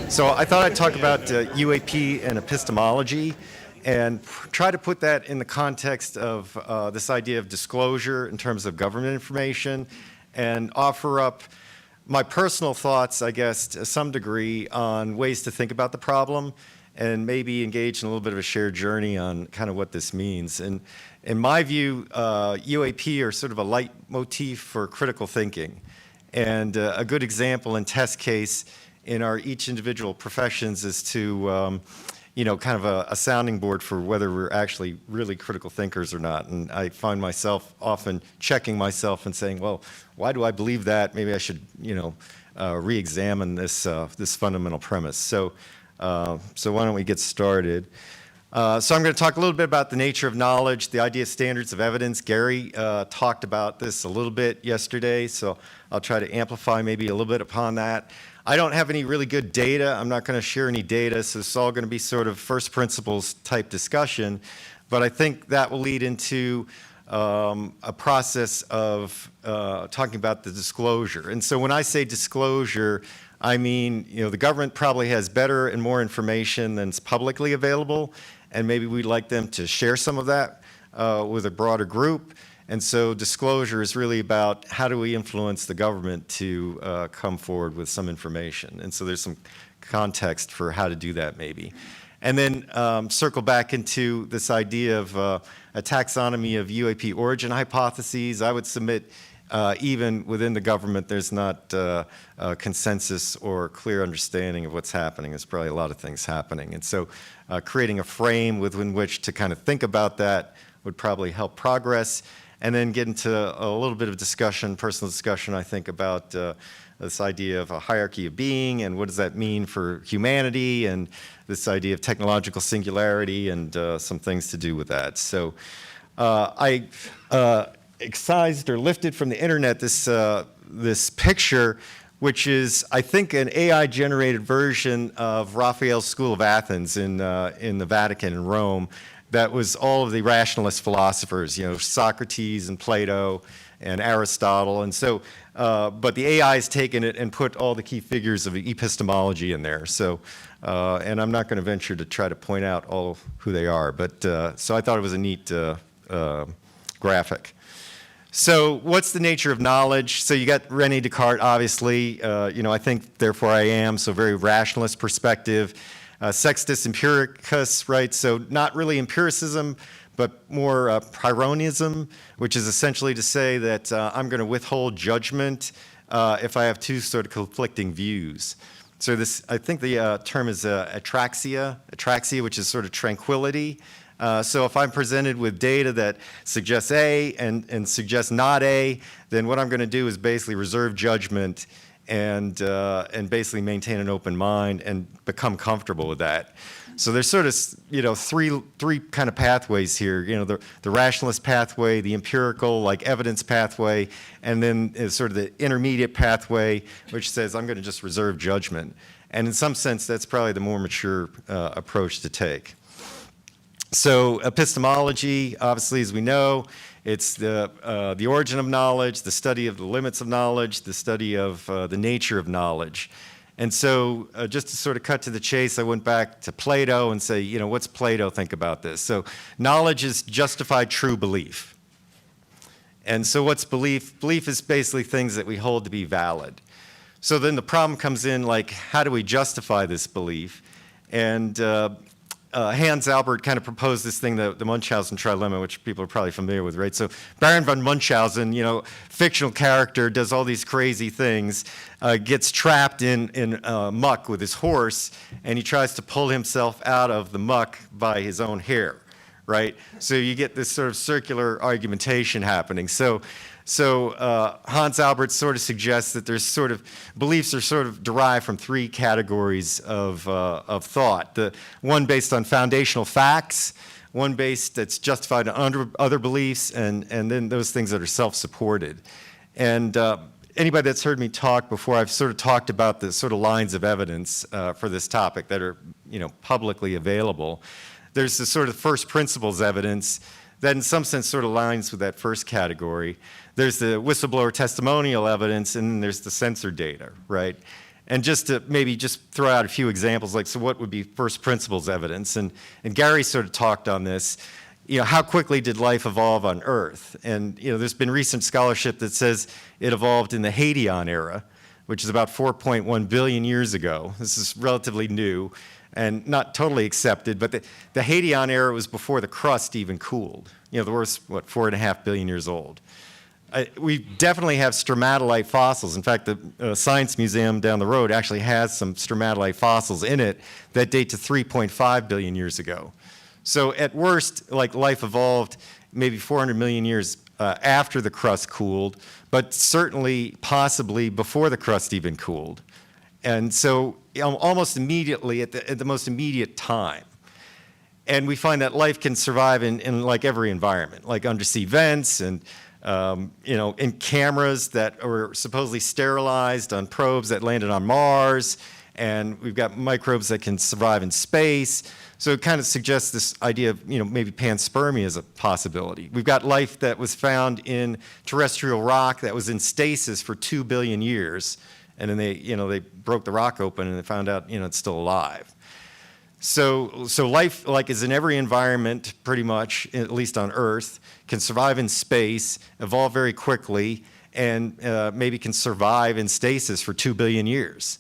So I thought I'd talk about UAP and epistemology and try to put that in the context of this idea of disclosure in terms of government information and offer up my personal thoughts, I guess, to some degree on ways to think about the problem and maybe engage in a little bit of a shared journey on kind of what this means. And in my view, UAP are sort of a leitmotif for critical thinking. And a good example and test case in our each individual professions is to, kind of a sounding board for whether we're actually really critical thinkers or not. And I find myself often checking myself and saying, well, why do I believe that? Maybe I should, re-examine this fundamental premise. So why don't we get started? So I'm going to talk a little bit about the nature of knowledge, the idea of standards of evidence. Gary talked about this a little bit yesterday, so I'll try to amplify maybe a little bit upon that. I don't have any really good data. I'm not going to share any data, so it's all going to be sort of first principles type discussion. But I think that will lead into a process of talking about the disclosure. And so when I say disclosure, I mean, the government probably has better and more information than's publicly available, and maybe we'd like them to share some of that with a broader group. And so disclosure is really about how do we influence the government to come forward with some information. And so there's some context for how to do that maybe. And then circle back into this idea of a taxonomy of UAP origin hypotheses. I would submit even within the government there's not a consensus or clear understanding of what's happening. There's probably a lot of things happening. And so creating a frame within which to kind of think about that would probably help progress. And then get into a little bit of discussion, personal discussion, I think, about this idea of a hierarchy of being and what does that mean for humanity and this idea of technological singularity and some things to do with that. So I excised or lifted from the internet this picture, which is, I think, an AI-generated version of Raphael's School of Athens in the Vatican in Rome. That was all of the rationalist philosophers, Socrates and Plato and Aristotle. And so, but the AI has taken it and put all the key figures of epistemology in there. So, and I'm not going to venture to try to point out all who they are, but so I thought it was a neat graphic. So what's the nature of knowledge? So you got René Descartes, obviously, I think therefore I am, so very rationalist perspective. Sextus Empiricus, right? So not really empiricism, but more Pyrrhonism, which is essentially to say that I'm going to withhold judgment if I have two sort of conflicting views. So this, I think the term is atraxia, which is sort of tranquility. So if I'm presented with data that suggests A and suggests not A, then what I'm going to do is basically reserve judgment and basically maintain an open mind and become comfortable with that. So there's sort of, three kind of pathways here. The rationalist pathway, the empirical, like evidence pathway, and then sort of the intermediate pathway, which says I'm going to just reserve judgment. And in some sense, that's probably the more mature approach to take. So epistemology, obviously, as we know, it's the origin of knowledge, the study of the limits of knowledge, the study of the nature of knowledge. And so just to sort of cut to the chase, I went back to Plato and say, what's Plato think about this? So knowledge is justified true belief. And so what's belief? Belief is basically things that we hold to be valid. So then the problem comes in, like, how do we justify this belief? And Hans Albert kind of proposed this thing, the Munchausen trilemma, which people are probably familiar with, right? So Baron von Munchausen, fictional character, does all these crazy things, gets trapped in muck with his horse, and he tries to pull himself out of the muck by his own hair, right? So you get this sort of circular argumentation happening. So Hans Albert sort of suggests that there's sort of beliefs are sort of derived from three categories of thought. The one based on foundational facts, one based that's justified on other beliefs, and then those things that are self-supported. And anybody that's heard me talk before, I've sort of talked about the sort of lines of evidence for this topic that are publicly available. There's the sort of first principles evidence that in some sense sort of aligns with that first category. There's the whistleblower testimonial evidence, and then there's the censored data, right? And just to maybe just throw out a few examples, like, so what would be first principles evidence? And Gary sort of talked on this. How quickly did life evolve on Earth? And, there's been recent scholarship that says it evolved in the Hadean era, which is about 4.1 billion years ago. This is relatively new and not totally accepted, but the Hadean era was before the crust even cooled. The Earth's, 4.5 billion years old. We definitely have stromatolite fossils. In fact, the Science Museum down the road actually has some stromatolite fossils in it that date to 3.5 billion years ago. So at worst, like, life evolved maybe 400 million years after the crust cooled, but certainly possibly before the crust even cooled. And so almost immediately at the most immediate time. And we find that life can survive in like every environment, like undersea vents and in cameras that were supposedly sterilized on probes that landed on Mars, and we've got microbes that can survive in space. So it kind of suggests this idea of, maybe panspermia as a possibility. We've got life that was found in terrestrial rock that was in stasis for 2 billion years, and then they broke the rock open and they found out, it's still alive. So life, like, is in every environment pretty much, at least on Earth, can survive in space, evolve very quickly, and maybe can survive in stasis for 2 billion years.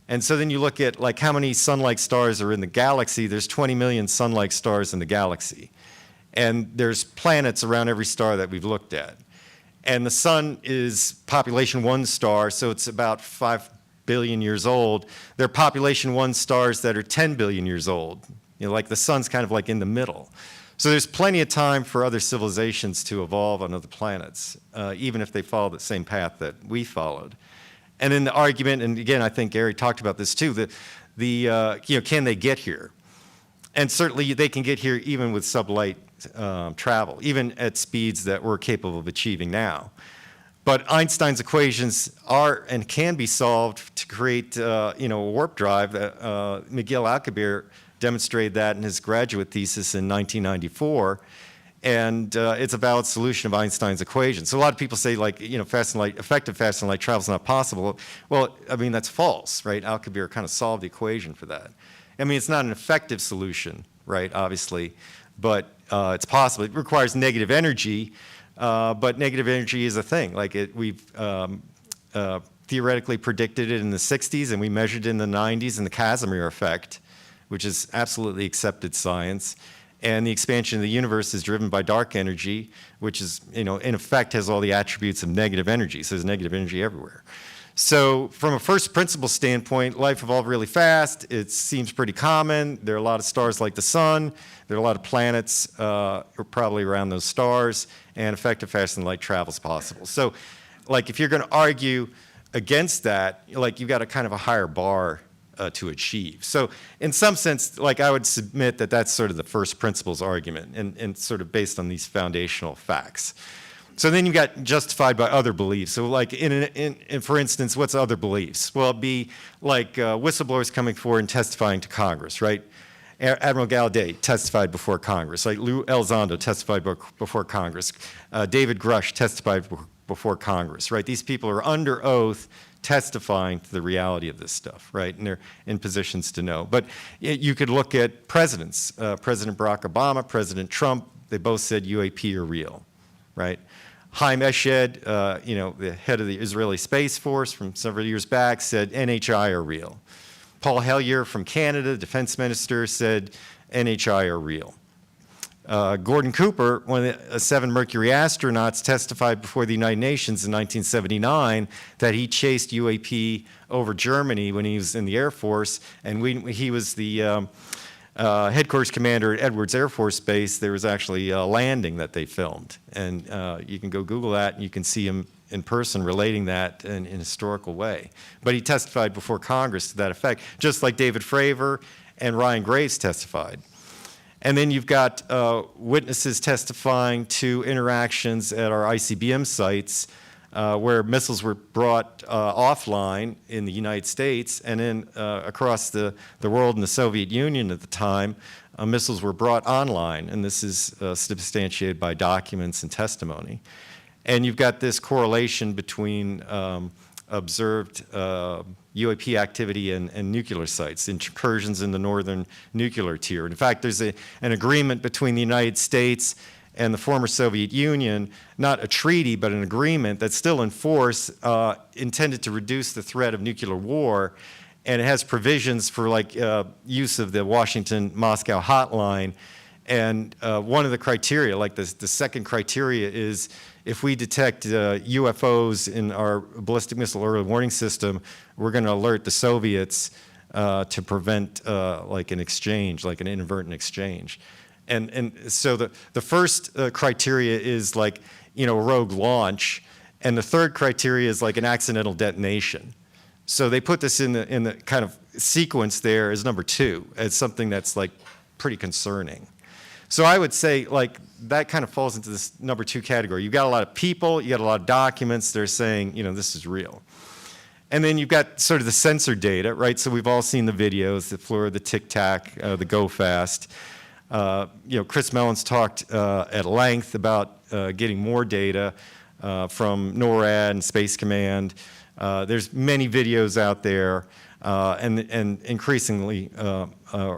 And so then you look at, like, how many sun-like stars are in the galaxy. There's 20 million sun-like stars in the galaxy. And there's planets around every star that we've looked at. And the sun is population 1 star, so it's about 5 billion years old. There are population 1 stars that are 10 billion years old. Like, the sun's kind of like in the middle. So there's plenty of time for other civilizations to evolve on other planets, even if they follow the same path that we followed. And then the argument, and again, I think Gary talked about this too, can they get here? And certainly they can get here even with sublight travel, even at speeds that we're capable of achieving now. But Einstein's equations are and can be solved to create, a warp drive. Miguel Alcubierre demonstrated that in his graduate thesis in 1994, and it's a valid solution of Einstein's equation. So a lot of people say, like, effective faster than light travel is not possible. Well, I mean, that's false, right? Alcubierre kind of solved the equation for that. I mean, it's not an effective solution, right, obviously, but it's possible. It requires negative energy. But negative energy is a thing. Like, we've theoretically predicted it in the 60s, and we measured it in the 90s in the Casimir effect, which is absolutely accepted science. And the expansion of the universe is driven by dark energy, which is, in effect, has all the attributes of negative energy. So there's negative energy everywhere. So from a first principle standpoint, life evolved really fast. It seems pretty common. There are a lot of stars like the sun. There are a lot of planets probably around those stars, and effective faster than light travel is possible. So, like, if you're going to argue against that, like, you've got a kind of a higher bar to achieve. So in some sense, like, I would submit that that's sort of the first principles argument, and sort of based on these foundational facts. So then you got justified by other beliefs. So, like, for instance, what's other beliefs? Well, it'd be like whistleblowers coming forward and testifying to Congress, right? Admiral Gallaudet testified before Congress. Like, Lou Elizondo testified before Congress. David Grush testified before Congress, right? These people are under oath testifying to the reality of this stuff, right? And they're in positions to know. But you could look at presidents. President Barack Obama, President Trump, they both said UAP are real, right? Haim Eshed, the head of the Israeli Space Force from several years back, said NHI are real. Paul Hellyer from Canada, defense minister, said NHI are real. Gordon Cooper, one of the 7 Mercury astronauts, testified before the United Nations in 1979 that he chased UAP over Germany when he was in the Air Force, and he was the headquarters commander at Edwards Air Force Base. There was actually a landing that they filmed, and you can go Google that, and you can see him in person relating that in a historical way. But he testified before Congress to that effect, just like David Fravor and Ryan Graves testified. And then you've got witnesses testifying to interactions at our ICBM sites where missiles were brought offline in the United States, and then across the world in the Soviet Union at the time, missiles were brought online, and this is substantiated by documents and testimony. And you've got this correlation between observed UAP activity in nuclear sites, incursions in the northern nuclear tier. In fact, there's an agreement between the United States and the former Soviet Union, not a treaty, but an agreement that's still in force, intended to reduce the threat of nuclear war. And it has provisions for like use of the Washington-Moscow hotline. And one of the criteria, like the second criteria, is if we detect UFOs in our ballistic missile early warning system, we're going to alert the Soviets to prevent like an exchange, like an inadvertent exchange. And so the first criteria is like, a rogue launch, and the third criteria is like an accidental detonation. So they put this in the kind of sequence there as number 2, as something that's like pretty concerning. So I would say like that kind of falls into this number 2 category. You've got a lot of people, you got a lot of documents, they're saying, this is real. And then you've got sort of the sensor data, right? So we've all seen the videos, the Fleur, the Tic Tac, the Go Fast. Chris Mellon's talked at length about getting more data from NORAD and Space Command. There's many videos out there and increasingly a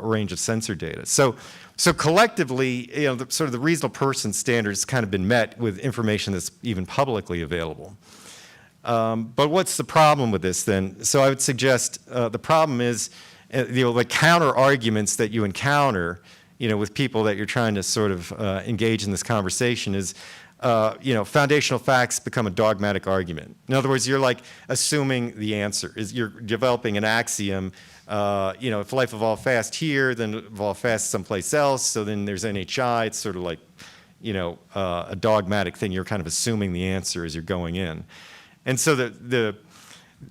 range of sensor data. So collectively, sort of the reasonable person standard has kind of been met with information that's even publicly available. But what's the problem with this then? So I would suggest the problem is, the counter arguments that you encounter, with people that you're trying to sort of engage in this conversation is, foundational facts become a dogmatic argument. In other words, you're like assuming the answer. You're developing an axiom. If life evolved fast here, then it evolved fast someplace else. So then there's NHI. It's sort of like, a dogmatic thing. You're kind of assuming the answer as you're going in. And so the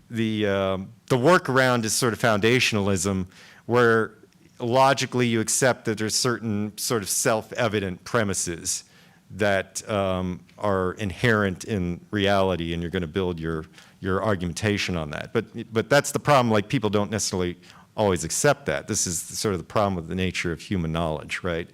workaround is sort of foundationalism, where logically you accept that there's certain sort of self-evident premises that are inherent in reality, and you're going to build your argumentation on that. But that's the problem. Like, people don't necessarily always accept that. This is sort of the problem with the nature of human knowledge, right?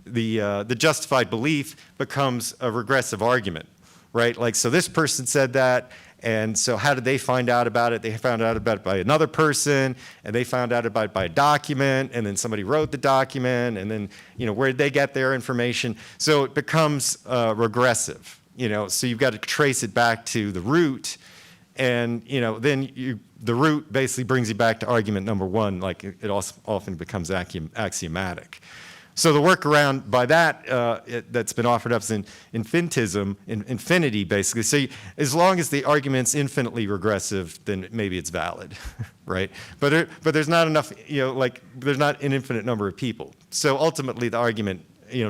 The justified belief becomes a regressive argument, right? Like, so this person said that, and so how did they find out about it? They found out about it by another person, and they found out about it by a document, and then somebody wrote the document, and then, where did they get their information? So it becomes regressive, so you've got to trace it back to the root, and, then the root basically brings you back to argument number 1, like it also often becomes axiomatic. So the workaround by that, that's been offered up is infinitism, infinity basically. So as long as the argument's infinitely regressive, then maybe it's valid, right? But there's not enough, there's not an infinite number of people. So ultimately the argument,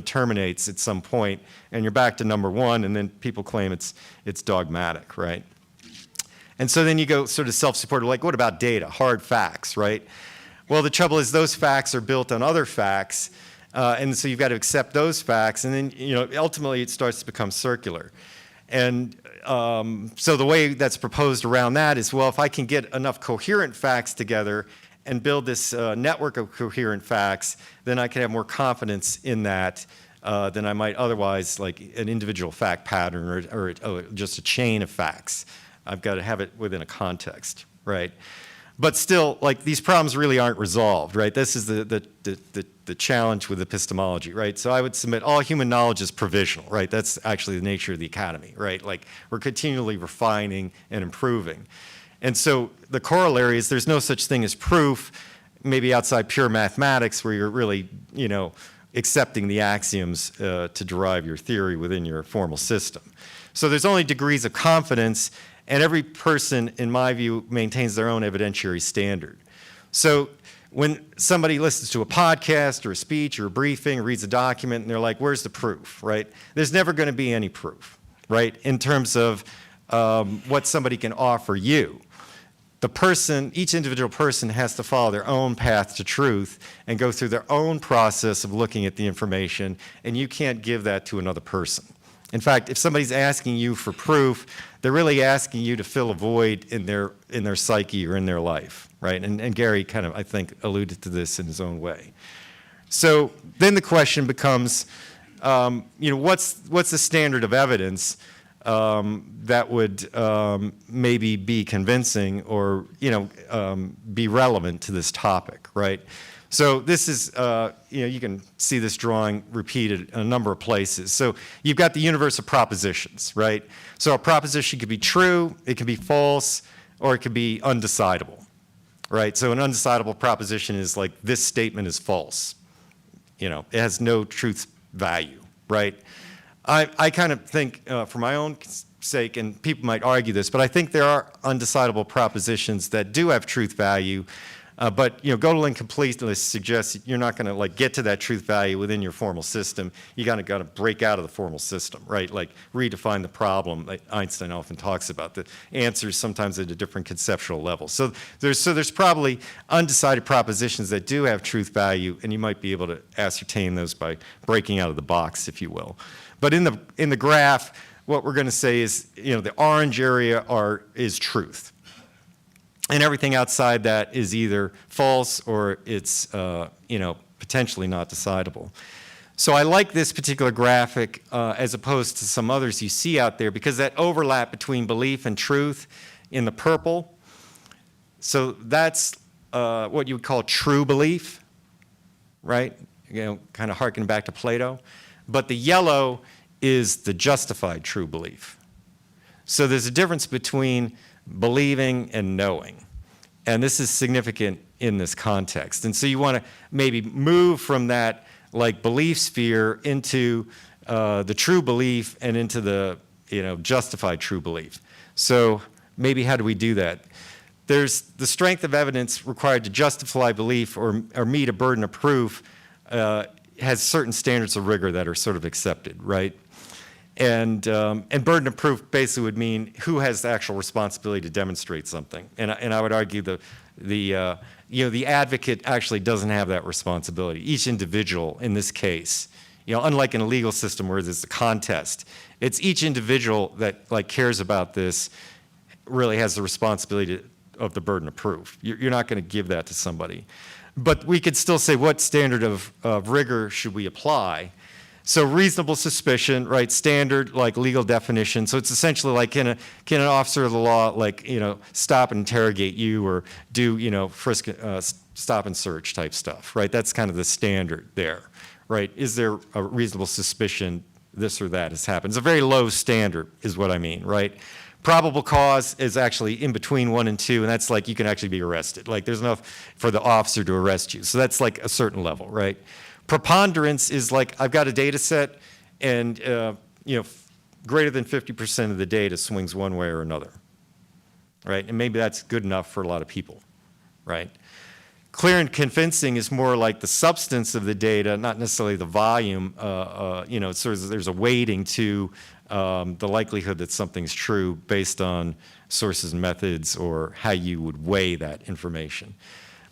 terminates at some point, and you're back to number 1, and then people claim it's dogmatic, right? And so then you go sort of self-supported, like, what about data, hard facts, right? Well, the trouble is those facts are built on other facts. And so you've got to accept those facts, and then ultimately it starts to become circular. And so the way that's proposed around that is, well, if I can get enough coherent facts together and build this network of coherent facts, then I can have more confidence in that than I might otherwise, like an individual fact pattern or just a chain of facts. I've got to have it within a context, right? But still, like, these problems really aren't resolved, right? This is the challenge with epistemology, right? So I would submit all human knowledge is provisional, right? That's actually the nature of the academy, right? Like, we're continually refining and improving. And so the corollary is there's no such thing as proof, maybe outside pure mathematics, where you're really, accepting the axioms to derive your theory within your formal system. So there's only degrees of confidence, and every person, in my view, maintains their own evidentiary standard. So when somebody listens to a podcast or a speech or a briefing or reads a document, and they're like, where's the proof, right? There's never going to be any proof, right, in terms of what somebody can offer you. The person, each individual person has to follow their own path to truth and go through their own process of looking at the information, and you can't give that to another person. In fact, if somebody's asking you for proof, they're really asking you to fill a void in their psyche or in their life, right? And Gary kind of, I think, alluded to this in his own way. So then the question becomes, what's the standard of evidence that would maybe be convincing or, be relevant to this topic, right? So this is, you can see this drawing repeated in a number of places. So you've got the universe of propositions, right? So a proposition could be true, it can be false, or it could be undecidable, right? So an undecidable proposition is like, this statement is false. It has no truth value, right? I kind of think, for my own sake, and people might argue this, but I think there are undecidable propositions that do have truth value. But Gödel incompleteness suggests you're not going to get to that truth value within your formal system. You got to break out of the formal system, right? Like redefine the problem. Like Einstein often talks about the answers sometimes at a different conceptual level. So there's probably undecided propositions that do have truth value, and you might be able to ascertain those by breaking out of the box, if you will. But in the graph, what we're going to say is the orange area is truth. And everything outside that is either false or it's potentially not decidable. So I like this particular graphic as opposed to some others you see out there, because that overlap between belief and truth in the purple. So that's what you would call true belief, right? Kind of harkening back to Plato. But the yellow is the justified true belief. So there's a difference between believing and knowing. And this is significant in this context. And so you want to maybe move from that belief sphere into the true belief and into the justified true belief. So maybe how do we do that? There's the strength of evidence required to justify belief or meet a burden of proof has certain standards of rigor that are sort of accepted, right? And burden of proof basically would mean who has the actual responsibility to demonstrate something. And I would argue the advocate actually doesn't have that responsibility. Each individual in this case, unlike in a legal system where there's a contest, it's each individual that cares about this really has the responsibility of the burden of proof. You're not going to give that to somebody. But we could still say, what standard of rigor should we apply? So reasonable suspicion, right? Standard legal definition. So it's essentially can an officer of the law stop and interrogate you or do frisk, stop and search type stuff, right? That's kind of the standard there, right? Is there a reasonable suspicion this or that has happened? It's a very low standard, is what I mean, right? Probable cause is actually in between 1 and 2, and that's you can actually be arrested. There's enough for the officer to arrest you. So that's a certain level, right? Preponderance is I've got a data set and greater than 50% of the data swings one way or another, right? And maybe that's good enough for a lot of people, right? Clear and convincing is more like the substance of the data, not necessarily the volume. There's a weighting to the likelihood that something's true based on sources and methods or how you would weigh that information.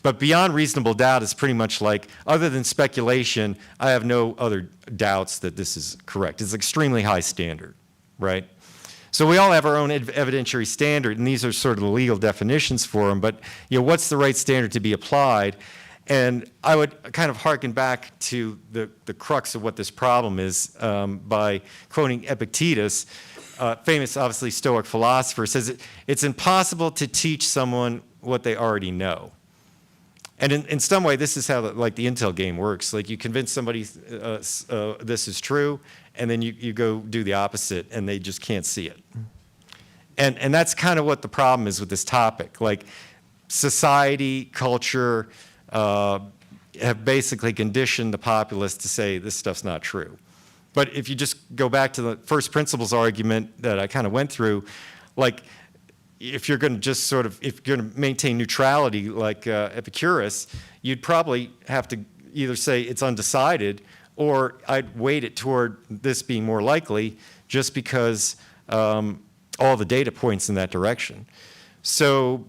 But beyond reasonable doubt is pretty much other than speculation, I have no other doubts that this is correct. It's an extremely high standard, right? So we all have our own evidentiary standard, and these are sort of the legal definitions for them, but what's the right standard to be applied? And I would kind of harken back to the crux of what this problem is by quoting Epictetus, famous, obviously, Stoic philosopher, says it's impossible to teach someone what they already know. And in some way, this is how the Intel game works. You convince somebody this is true, and then you go do the opposite, and they just can't see it. And that's kind of what the problem is with this topic. Society, culture have basically conditioned the populace to say this stuff's not true. But if you just go back to the first principles argument that I kind of went through, if you're going to just if you're going to maintain neutrality like Epicurus, you'd probably have to either say it's undecided or I'd weight it toward this being more likely just because all the data points in that direction. So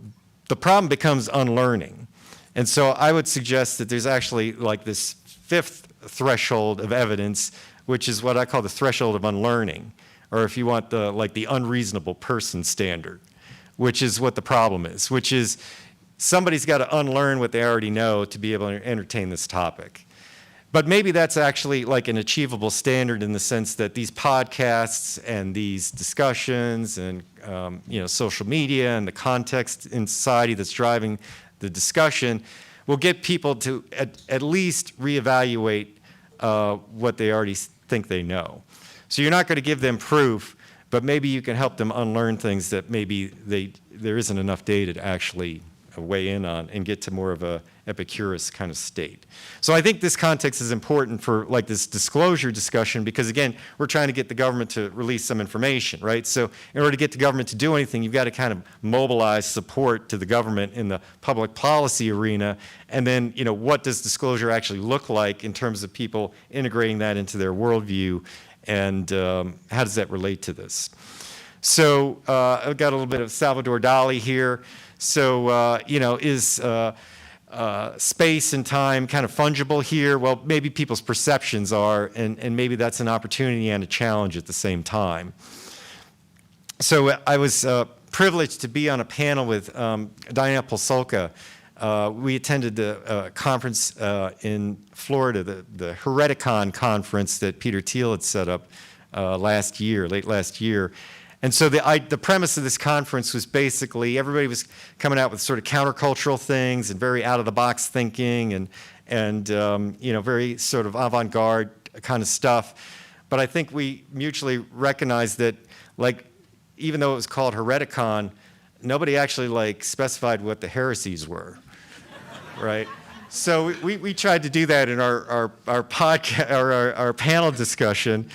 the problem becomes unlearning. And so I would suggest that there's actually this fifth threshold of evidence, which is what I call the threshold of unlearning, or if you want the unreasonable person standard, which is what the problem is, which is somebody's got to unlearn what they already know to be able to entertain this topic. But maybe that's actually like an achievable standard in the sense that these podcasts and these discussions and social media and the context in society that's driving the discussion will get people to at least reevaluate what they already think they know. So you're not going to give them proof, but maybe you can help them unlearn things that maybe there isn't enough data to actually weigh in on and get to more of a Epicurus kind of state. So I think this context is important for like this disclosure discussion because again, we're trying to get the government to release some information, right? So in order to get the government to do anything, you've got to kind of mobilize support to the government in the public policy arena. And then, what does disclosure actually look like in terms of people integrating that into their worldview, and how does that relate to this? So I've got a little bit of Salvador Dali here. So, is space and time kind of fungible here? Well, maybe people's perceptions are, and maybe that's an opportunity and a challenge at the same time. So I was privileged to be on a panel with Diana Polsolka. We attended the conference in Florida, the Hereticon conference that Peter Thiel had set up late last year. And so the premise of this conference was basically everybody was coming out with sort of countercultural things and very out-of-the-box thinking and very sort of avant-garde kind of stuff. But I think we mutually recognized that, like, even though it was called Hereticon, nobody actually specified what the heresies were, right? So we tried to do that in our podcast, our panel discussion.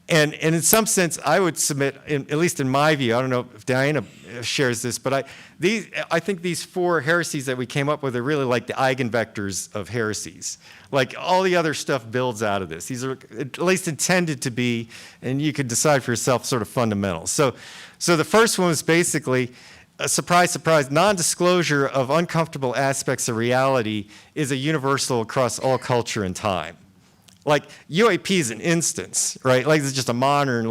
And in some sense, I would submit, at least in my view, I don't know if Diana shares this, but I think these four heresies that we came up with are really like the eigenvectors of heresies. Like all the other stuff builds out of this. These are at least intended to be, and you could decide for yourself, sort of fundamentals. So the first one was basically, surprise, surprise, non-disclosure of uncomfortable aspects of reality is a universal across all culture and time. Like UAP is an instance, right? Like it's just a modern,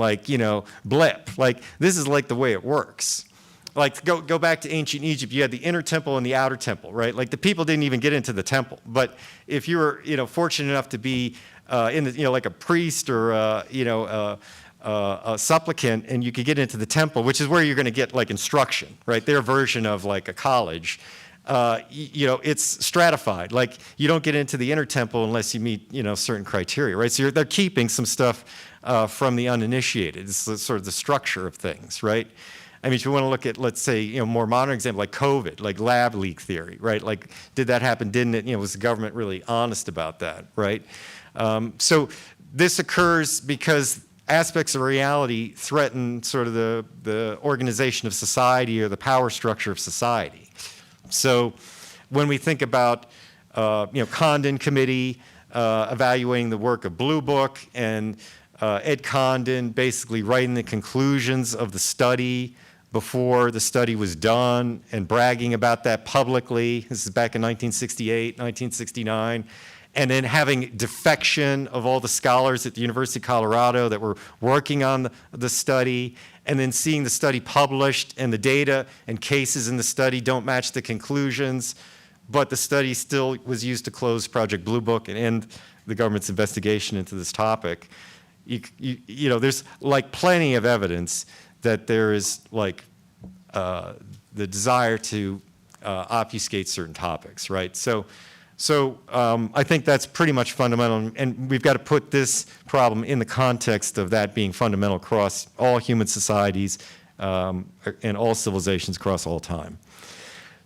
blip. Like this is like the way it works. Like go back to ancient Egypt, you had the inner temple and the outer temple, right? Like the people didn't even get into the temple. But if you were, fortunate enough to be in the, like a priest or, a supplicant, and you could get into the temple, which is where you're going to get like instruction, right? Their version of like a college. It's stratified. Like you don't get into the inner temple unless you meet, certain criteria, right? So they're keeping some stuff from the uninitiated. It's sort of the structure of things, right? I mean, if you want to look at, let's say, more modern example like COVID, like lab leak theory, right? Like, did that happen? Didn't it? Was the government really honest about that, right? So this occurs because aspects of reality threaten sort of the organization of society or the power structure of society. So when we think about, Condon Committee evaluating the work of Blue Book and Ed Condon basically writing the conclusions of the study before the study was done and bragging about that publicly. This is back in 1968, 1969. And then having defection of all the scholars at the University of Colorado that were working on the study, and then seeing the study published and the data and cases in the study don't match the conclusions, but the study still was used to close Project Blue Book and end the government's investigation into this topic. There's like plenty of evidence that there is like the desire to obfuscate certain topics, right? So I think that's pretty much fundamental, and we've got to put this problem in the context of that being fundamental across all human societies and all civilizations across all time.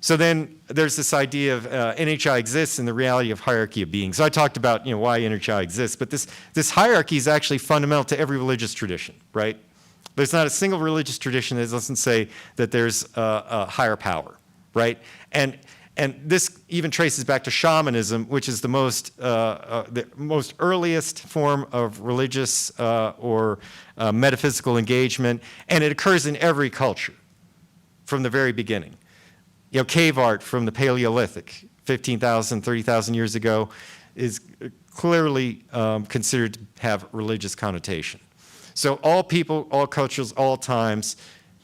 So then there's this idea of NHI exists in the reality of hierarchy of being. So I talked about why NHI exists, but this hierarchy is actually fundamental to every religious tradition, right? There's not a single religious tradition that doesn't say that there's a higher power, right? And this even traces back to shamanism, which is the most earliest form of religious or metaphysical engagement, and it occurs in every culture from the very beginning. Cave art from the Paleolithic, 15,000, 30,000 years ago, is clearly considered to have religious connotation. So all people, all cultures, all times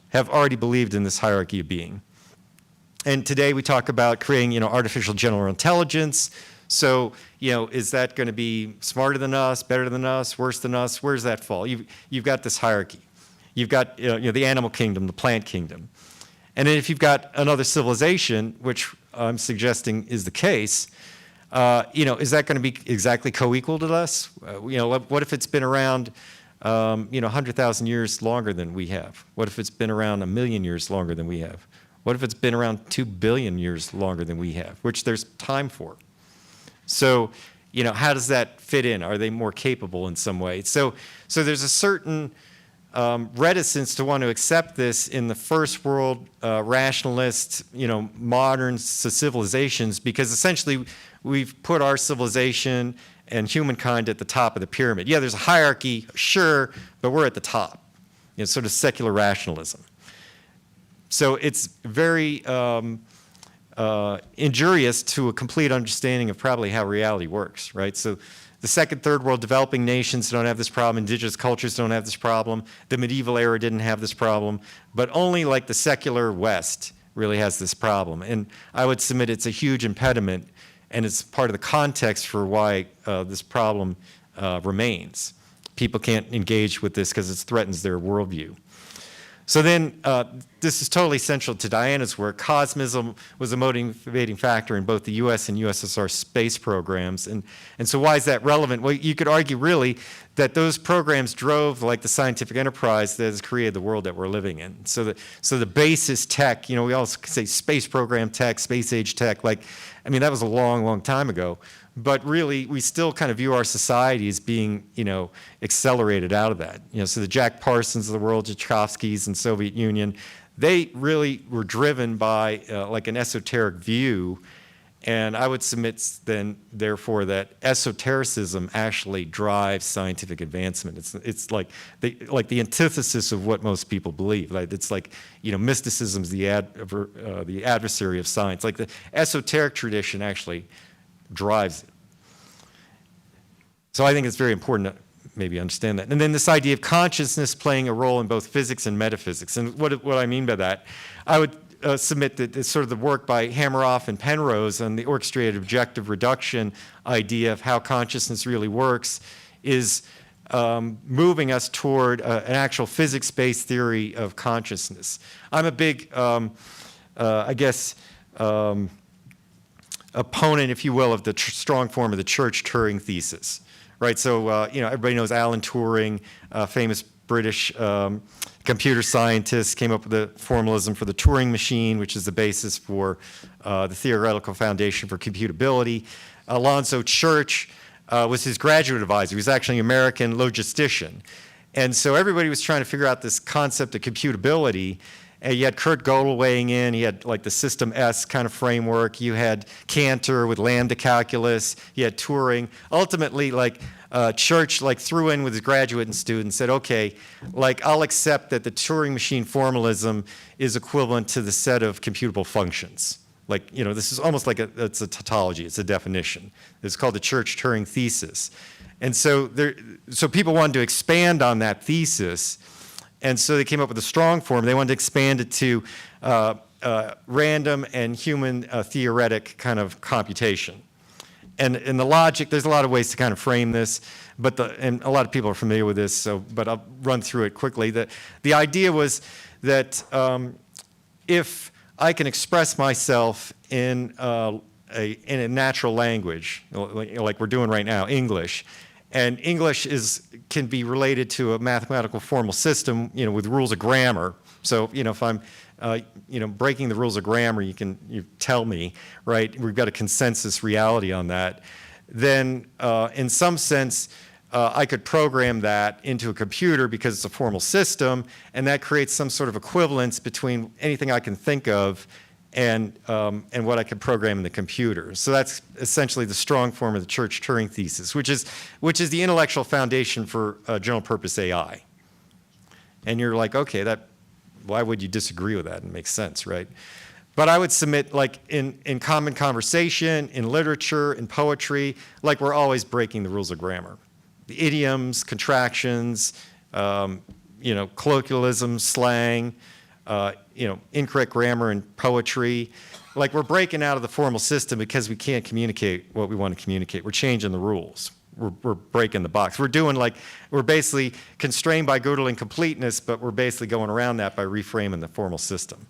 have already believed in this hierarchy of being. And today we talk about creating, artificial general intelligence. So, is that going to be smarter than us, better than us, worse than us? Where does that fall? You've got this hierarchy. You've got the animal kingdom, the plant kingdom. And then if you've got another civilization, which I'm suggesting is the case, is that going to be exactly co-equal to us? What if it's been around 100,000 years longer than we have? What if it's been around 1 million years longer than we have? What if it's been around 2 billion years longer than we have, which there's time for? So, how does that fit in? Are they more capable in some way? So there's a certain reticence to want to accept this in the first world rationalist, modern civilizations, because essentially we've put our civilization and humankind at the top of the pyramid. Yeah, there's a hierarchy, sure, but we're at the top. Sort of secular rationalism. So it's very injurious to a complete understanding of probably how reality works, right? So the second, third world developing nations don't have this problem. Indigenous cultures don't have this problem. The medieval era didn't have this problem. But only like the secular West really has this problem. And I would submit it's a huge impediment, and it's part of the context for why this problem remains. People can't engage with this because it threatens their worldview. So then, this is totally central to Diana's work. Cosmism was a motivating factor in both the US and USSR space programs. And so why is that relevant? Well, you could argue really that those programs drove the scientific enterprise that has created the world that we're living in. So the basis tech, we all say space program tech, space age tech, that was a long, long time ago. But really, we still kind of view our society as being, accelerated out of that. So the Jack Parsons of the world, Tchaikovskys and Soviet Union, they really were driven by an esoteric view. And I would submit then, therefore, that esotericism actually drives scientific advancement. It's like the antithesis of what most people believe. It's mysticism is the adversary of science. The esoteric tradition actually drives it. So I think it's very important to maybe understand that. And then this idea of consciousness playing a role in both physics and metaphysics. And what I mean by that, I would submit that it's sort of the work by Hameroff and Penrose on the orchestrated objective reduction idea of how consciousness really works is moving us toward an actual physics-based theory of consciousness. I'm a big, opponent, if you will, of the strong form of the Church-Turing thesis, right? So, everybody knows Alan Turing, famous British computer scientist, came up with the formalism for the Turing machine, which is the basis for the theoretical foundation for computability. Alonzo Church was his graduate advisor. He was actually an American logistician. And so everybody was trying to figure out this concept of computability. And you had Kurt Gödel weighing in. He had the System S kind of framework. You had Cantor with lambda calculus. You had Turing. Ultimately, Church threw in with his graduate students, said, okay, I'll accept that the Turing machine formalism is equivalent to the set of computable functions. This is almost it's a tautology. It's a definition. It's called the Church-Turing thesis. And so people wanted to expand on that thesis. And so they came up with a strong form. They wanted to expand it to random and human theoretic kind of computation. And in the logic, there's a lot of ways to kind of frame this, and a lot of people are familiar with this, but I'll run through it quickly. The idea was that if I can express myself in a natural language, like we're doing right now, English, and English can be related to a mathematical formal system, with rules of grammar. So, if I'm, breaking the rules of grammar, you tell me, right? We've got a consensus reality on that. Then, in some sense, I could program that into a computer because it's a formal system, and that creates some sort of equivalence between anything I can think of and what I can program in the computer. So that's essentially the strong form of the Church-Turing thesis, which is the intellectual foundation for general purpose AI. And you're like, okay, why would you disagree with that? It makes sense, right? But I would submit, in common conversation, in literature, in poetry, we're always breaking the rules of grammar. The idioms, contractions, colloquialism, slang, incorrect grammar in poetry, like we're breaking out of the formal system because we can't communicate what we want to communicate. We're changing the rules. We're breaking the box. We're basically constrained by Gödel completeness, but we're basically going around that by reframing the formal system.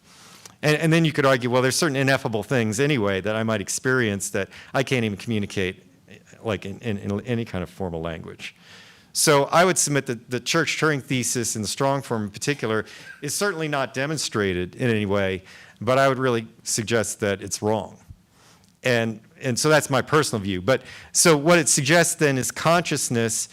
And then you could argue, well, there's certain ineffable things anyway that I might experience that I can't even communicate like in any kind of formal language. So I would submit that the Church-Turing thesis in the strong form in particular is certainly not demonstrated in any way, but I would really suggest that it's wrong. And so that's my personal view. But so what it suggests then is consciousness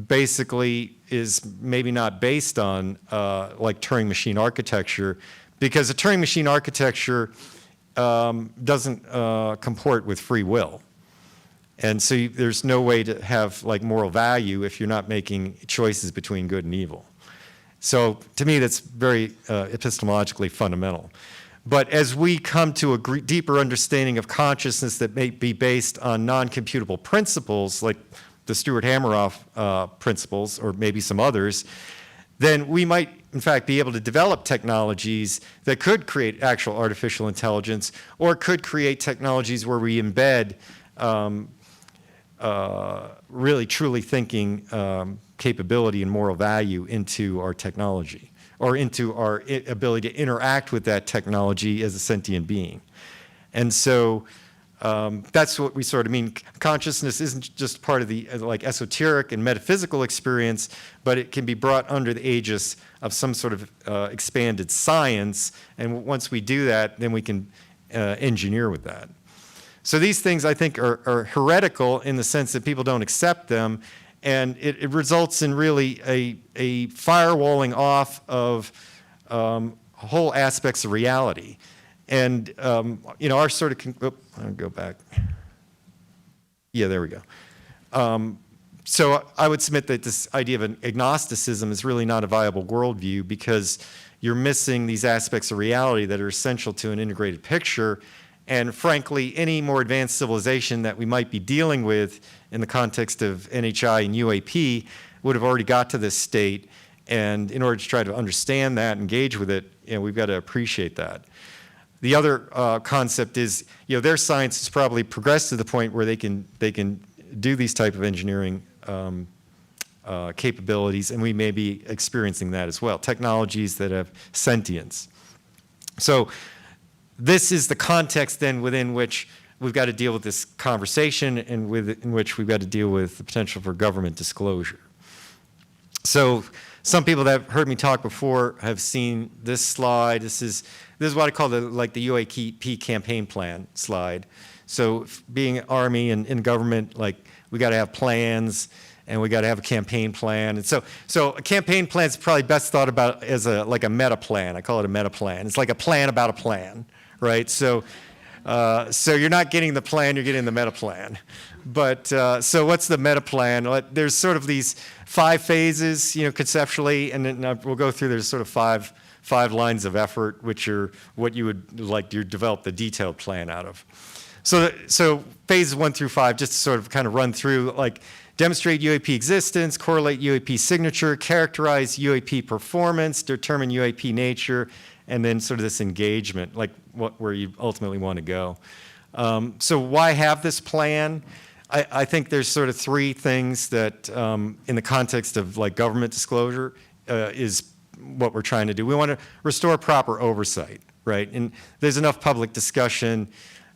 basically is maybe not based on like Turing machine architecture, because a Turing machine architecture doesn't comport with free will. And so there's no way to have like moral value if you're not making choices between good and evil. So to me, that's very epistemologically fundamental. But as we come to a deeper understanding of consciousness that may be based on non-computable principles, like the Stewart-Hameroff principles, or maybe some others, then we might, in fact, be able to develop technologies that could create actual artificial intelligence, or could create technologies where we embed really truly thinking capability and moral value into our technology, or into our ability to interact with that technology as a sentient being. And so that's what we sort of mean. Consciousness isn't just part of the like esoteric and metaphysical experience, but it can be brought under the aegis of some sort of expanded science. And once we do that, then we can engineer with that. So these things, I think, are heretical in the sense that people don't accept them, and it results in really a firewalling off of whole aspects of reality. And you know, our sort of, I'll go back. Yeah, there we go. So I would submit that this idea of an agnosticism is really not a viable worldview, because you're missing these aspects of reality that are essential to an integrated picture. And frankly, any more advanced civilization that we might be dealing with in the context of NHI and UAP would have already got to this state. And in order to try to understand that, engage with it, you know, we've got to appreciate that. The other concept is, you know, their science has probably progressed to the point where they can do these type of engineering capabilities, and we may be experiencing that as well. Technologies that have sentience. So this is the context then within which we've got to deal with this conversation, and in which we've got to deal with the potential for government disclosure. So some people that have heard me talk before have seen this slide. This is what I call the UAP campaign plan slide. So being Army and in government, like, we got to have plans, and we got to have a campaign plan. And so a campaign plan is probably best thought about as like a meta plan. I call it a meta plan. It's like a plan about a plan, right? So you're not getting the plan, you're getting the meta plan. But so what's the meta plan? There's sort of these 5 phases, you know, conceptually, and then we'll go through. There's sort of five lines of effort, which are what you would like to develop the detailed plan out of. So phases 1 through 5, just to sort of kind of run through, like, demonstrate UAP existence, correlate UAP signature, characterize UAP performance, determine UAP nature, and then sort of this engagement, like where you ultimately want to go. So why have this plan? I think there's sort of 3 things that, in the context of like government disclosure, is what we're trying to do. We want to restore proper oversight, right? And there's enough public discussion,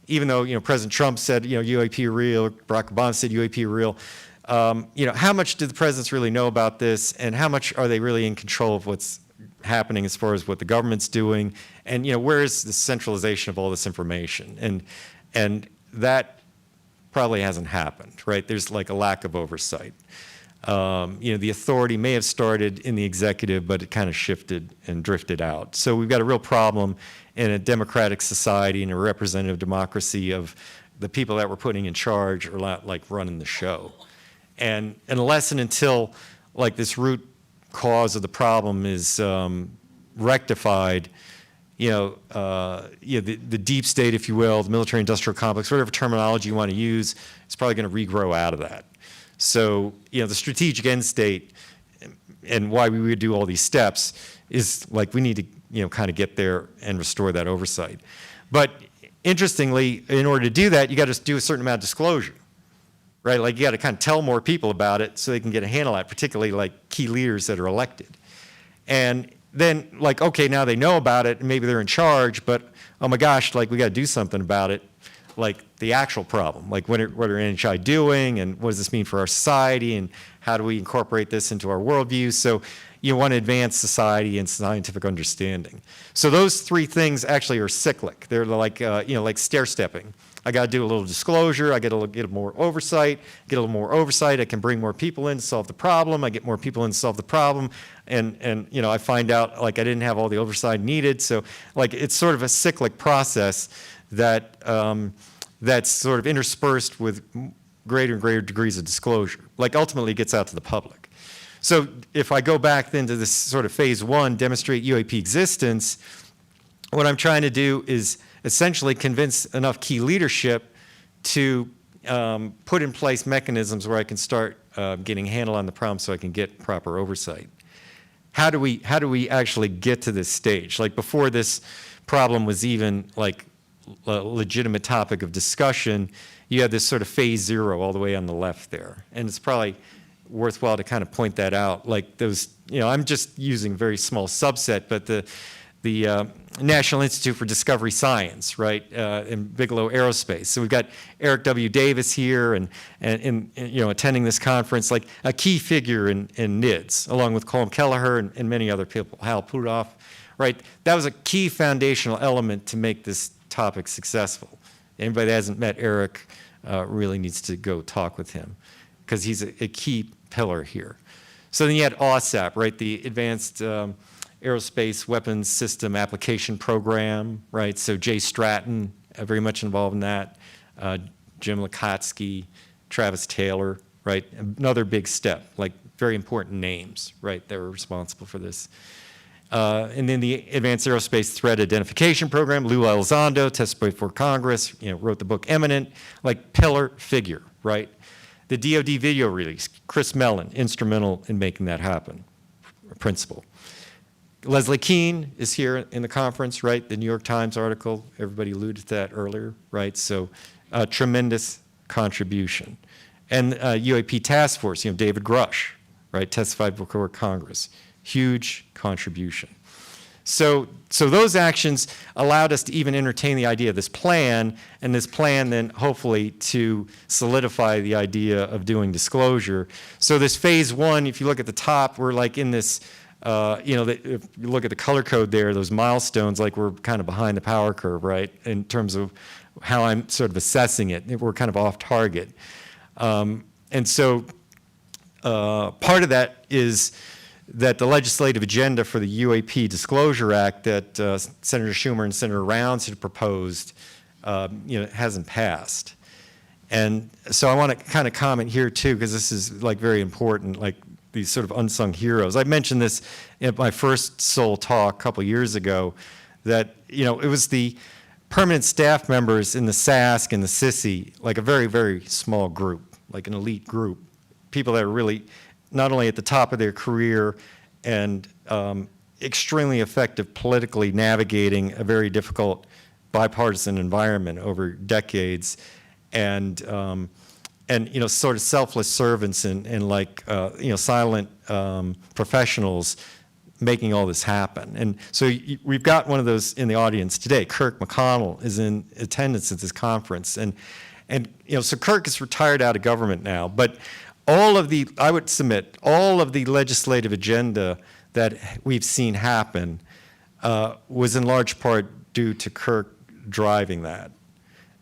even though, you know, President Trump said, you know, UAP real, Barack Obama said UAP real. You know, how much do the presidents really know about this, and how much are they really in control of what's happening as far as what the government's doing? And, you know, where is the centralization of all this information? And that probably hasn't happened, right? There's like a lack of oversight. You know, the authority may have started in the executive, but it kind of shifted and drifted out. So we've got a real problem in a democratic society and a representative democracy of the people that we're putting in charge are like running the show. And unless and until like this root cause of the problem is rectified, you know, the deep state, if you will, the military industrial complex, whatever terminology you want to use, it's probably going to regrow out of that. So, you know, the strategic end state and why we would do all these steps is like we need to, you know, kind of get there and restore that oversight. But interestingly, in order to do that, you got to do a certain amount of disclosure, right? Like you got to kind of tell more people about it so they can get a handle on it, particularly like key leaders that are elected. And then like, okay, now they know about it and maybe they're in charge, but oh my gosh, like we got to do something about it. Like the actual problem, like what are NHI doing and what does this mean for our society and how do we incorporate this into our worldview? So you want to advance society and scientific understanding. So those three things actually are cyclic. They're like, like stair-stepping. I got to do a little disclosure. I get a little more oversight. Get a little more oversight. I can bring more people in to solve the problem. I get more people in to solve the problem. And I find out like I didn't have all the oversight needed. So like it's sort of a cyclic process that that's sort of interspersed with greater and greater degrees of disclosure. Like ultimately it gets out to the public. So if I go back then to this sort of phase one, demonstrate UAP existence, what I'm trying to do is essentially convince enough key leadership to put in place mechanisms where I can start getting a handle on the problem so I can get proper oversight. How do we actually get to this stage? Like before this problem was even like a legitimate topic of discussion, you had this sort of phase zero all the way on the left there. And it's probably worthwhile to kind of point that out. Like those, I'm just using a very small subset, but the National Institute for Discovery Science, right, in Bigelow Aerospace. So we've got Eric W. Davis here and attending this conference, like a key figure in NIDS, along with Colm Kelleher and many other people, Hal Puthoff, right? That was a key foundational element to make this topic successful. Anybody that hasn't met Eric really needs to go talk with him because he's a key pillar here. So then you had AWSAP, right, the Advanced Aerospace Weapons System Application Program, right? So Jay Stratton, very much involved in that. Jim Lukotsky, Travis Taylor, right? Another big step, like very important names, right, that were responsible for this. And then the Advanced Aerospace Threat Identification Program, Lou Elizondo testified before Congress, wrote the book Eminent, like pillar figure, right? The DoD video release, Chris Mellon, instrumental in making that happen, principal. Leslie Kean is here in the conference, right? The New York Times article, everybody alluded to that earlier, right? So tremendous contribution. And UAP Task Force, David Grush, right? Testified before Congress. Huge contribution. So those actions allowed us to even entertain the idea of this plan, and this plan then hopefully to solidify the idea of doing disclosure. So this phase one, if you look at the top, we're like in this, if you look at the color code there, those milestones, like we're kind of behind the power curve, right, in terms of how I'm sort of assessing it. We're kind of off target. And so part of that is that the legislative agenda for the UAP Disclosure Act that Senator Schumer and Senator Rounds had proposed, hasn't passed. And so I want to kind of comment here too, because this is like very important, like these sort of unsung heroes. I mentioned this in my first Seoul talk a couple years ago, that it was the permanent staff members in the SASC and the SISI, like a very, very small group, like an elite group, people that are really not only at the top of their career and extremely effective politically navigating a very difficult bipartisan environment over decades, and sort of selfless servants and like silent professionals making all this happen. And so we've got one of those in the audience today. Kirk McConnell is in attendance at this conference, and so Kirk is retired out of government now, but I would submit all of the legislative agenda that we've seen happen was in large part due to Kirk driving that.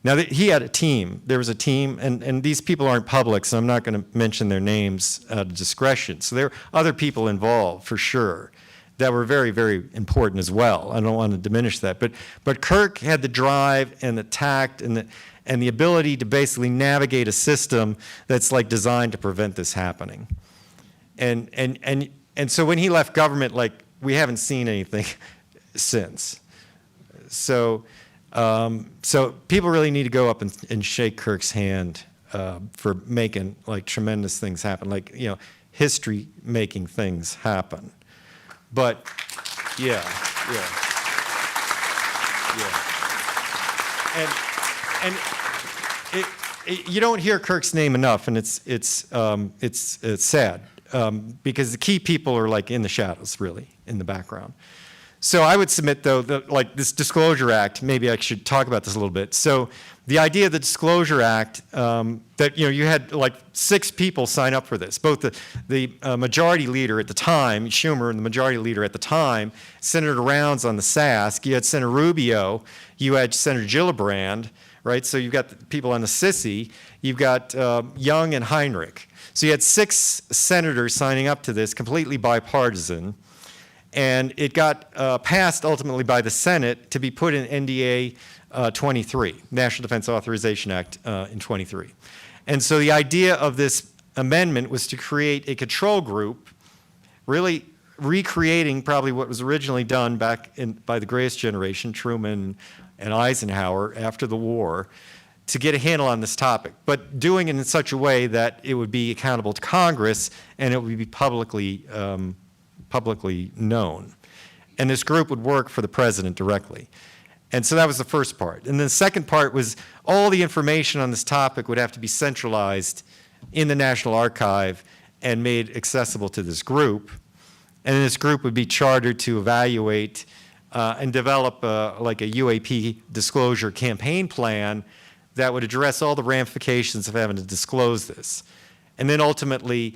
Now, he had a team. There was a team, and these people aren't public, so I'm not going to mention their names out of discretion. So there are other people involved, for sure, that were very, very important as well. I don't want to diminish that. But Kirk had the drive and the tact and the ability to basically navigate a system that's like designed to prevent this happening. And so when he left government, like we haven't seen anything since. So people really need to go up and shake Kirk's hand for making like tremendous things happen, like history making things happen. But yeah. and you don't hear Kirk's name enough, and it's sad because the key people are like in the shadows, really, in the background. So I would submit, though, that like this Disclosure Act, maybe I should talk about this a little bit. So the idea of the Disclosure Act, that you had like 6 people sign up for this, both the majority leader at the time, Schumer, and the majority leader at the time, Senator Rounds on the SASC, you had Senator Rubio, you had Senator Gillibrand, right? So you've got the people on the SISI, you've got Young and Heinrich. So you had 6 senators signing up to this, completely bipartisan. And it got passed ultimately by the Senate to be put in NDA 23, National Defense Authorization Act in 23. And so the idea of this amendment was to create a control group, really recreating probably what was originally done back by the greatest generation, Truman and Eisenhower after the war, to get a handle on this topic, but doing it in such a way that it would be accountable to Congress and it would be publicly known. And this group would work for the president directly. And so that was the first part. And then the second part was all the information on this topic would have to be centralized in the National Archive and made accessible to this group. And this group would be chartered to evaluate and develop like a UAP disclosure campaign plan that would address all the ramifications of having to disclose this. And then ultimately,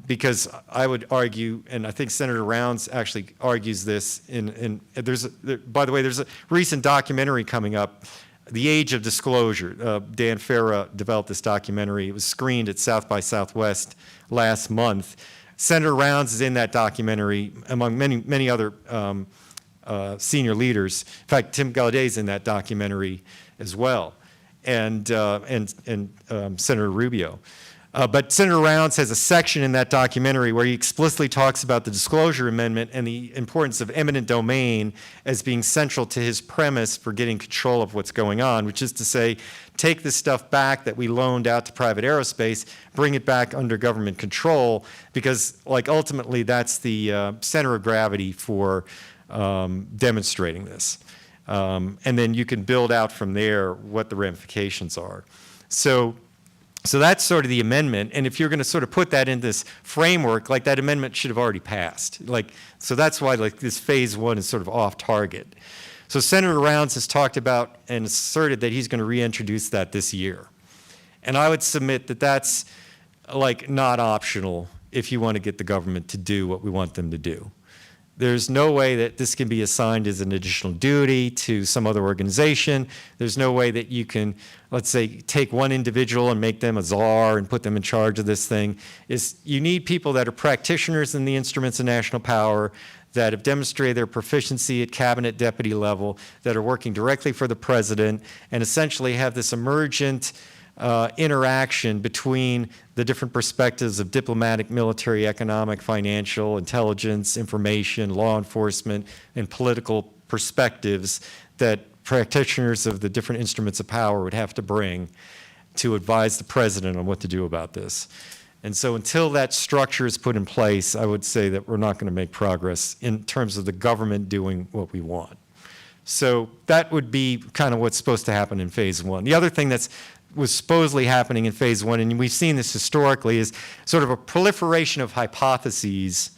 because I would argue, and I think Senator Rounds actually argues this, by the way, there's a recent documentary coming up, The Age of Disclosure. Dan Farah developed this documentary. It was screened at South by Southwest last month. Senator Rounds is in that documentary, among many other senior leaders. In fact, Tim Gallaudet is in that documentary as well, and Senator Rubio. But Senator Rounds has a section in that documentary where he explicitly talks about the Disclosure Amendment and the importance of eminent domain as being central to his premise for getting control of what's going on, which is to say, take the stuff back that we loaned out to private aerospace, bring it back under government control, because like ultimately that's the center of gravity for demonstrating this. And then you can build out from there what the ramifications are. So that's sort of the amendment, and if you're going to sort of put that in this framework, like that amendment should have already passed. So that's why like this phase 1 is sort of off target. So Senator Rounds has talked about and asserted that he's going to reintroduce that this year. And I would submit that that's like not optional if you want to get the government to do what we want them to do. There's no way that this can be assigned as an additional duty to some other organization. There's no way that you can, let's say, take one individual and make them a czar and put them in charge of this thing. You need people that are practitioners in the instruments of national power, that have demonstrated their proficiency at cabinet deputy level, that are working directly for the president, and essentially have this emergent interaction between the different perspectives of diplomatic, military, economic, financial, intelligence, information, law enforcement, and political perspectives that practitioners of the different instruments of power would have to bring to advise the president on what to do about this. And so until that structure is put in place, I would say that we're not going to make progress in terms of the government doing what we want. So that would be kind of what's supposed to happen in phase 1. The other thing was supposedly happening in phase 1, and we've seen this historically, is sort of a proliferation of hypotheses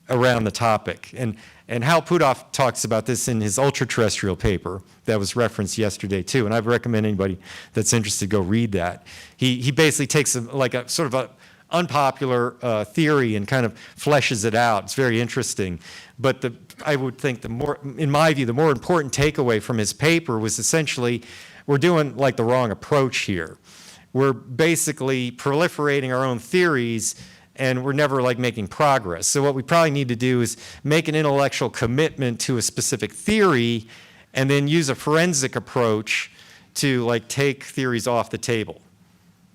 around the topic. And Hal Puthoff talks about this in his ultra-terrestrial paper that was referenced yesterday too, and I'd recommend anybody that's interested go read that. He basically takes a sort of a unpopular theory and kind of fleshes it out. It's very interesting. But I would think in my view, the more important takeaway from his paper was essentially we're doing like the wrong approach here. We're basically proliferating our own theories and we're never like making progress. So what we probably need to do is make an intellectual commitment to a specific theory and then use a forensic approach to like take theories off the table.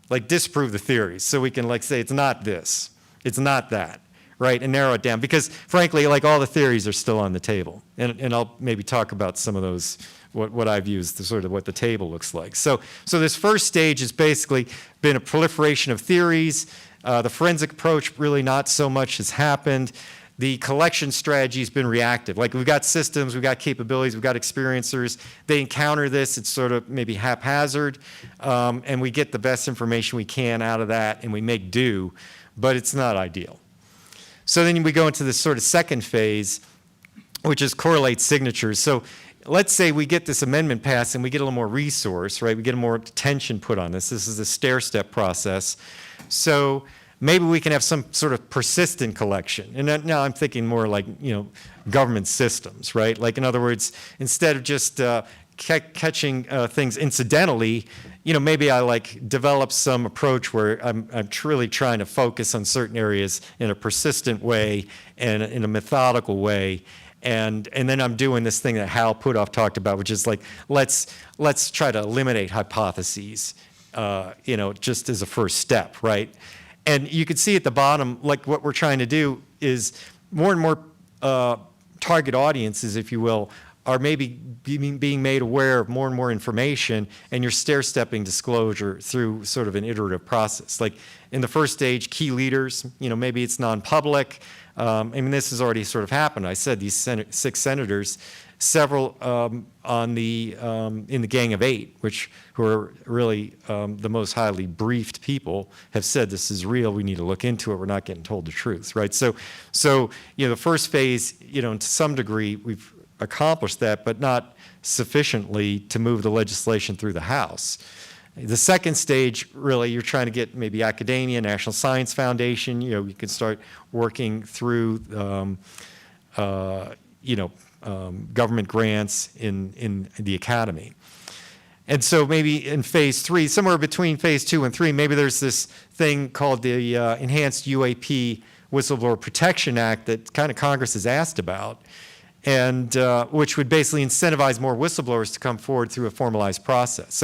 Like disprove the theories so we can like say it's not this, it's not that, right? And narrow it down because frankly like all the theories are still on the table. And I'll maybe talk about some of those, what I've used, sort of what the table looks like. So this first stage has basically been a proliferation of theories. The forensic approach really not so much has happened. the collection strategy has been reactive. Like we've got systems, we've got capabilities, we've got experiencers. They encounter this, it's sort of maybe haphazard, and we get the best information we can out of that and we make do, but it's not ideal. So then we go into this sort of second phase, which is correlate signatures. So let's say we get this amendment passed and we get a little more resource, right? We get more attention put on this. This is a stair-step process. So maybe we can have some sort of persistent collection. And now I'm thinking more like, government systems, right? Like, in other words, instead of just catching things incidentally, maybe I like develop some approach where I'm truly trying to focus on certain areas in a persistent way and in a methodical way. And then I'm doing this thing that Hal Puthoff talked about, which is like, let's try to eliminate hypotheses, just as a first step, right? And you can see at the bottom, like what we're trying to do is more and more target audiences, if you will, are maybe being made aware of more and more information, and you're stair-stepping disclosure through sort of an iterative process. Like in the first stage, key leaders, maybe it's non-public. This has already sort of happened. I said these 6 senators, several in the Gang of 8, who are really the most highly briefed people, have said this is real. We need to look into it. We're not getting told the truth, right? So the first phase, to some degree, we've accomplished that, but not sufficiently to move the legislation through the House. The second stage, really, you're trying to get maybe academia, National Science Foundation. You can start working through, government grants in the academy. And so maybe in phase 3, somewhere between phase 2 and 3, maybe there's this thing called the Enhanced UAP Whistleblower Protection Act that kind of Congress has asked about, and which would basically incentivize more whistleblowers to come forward through a formalized process.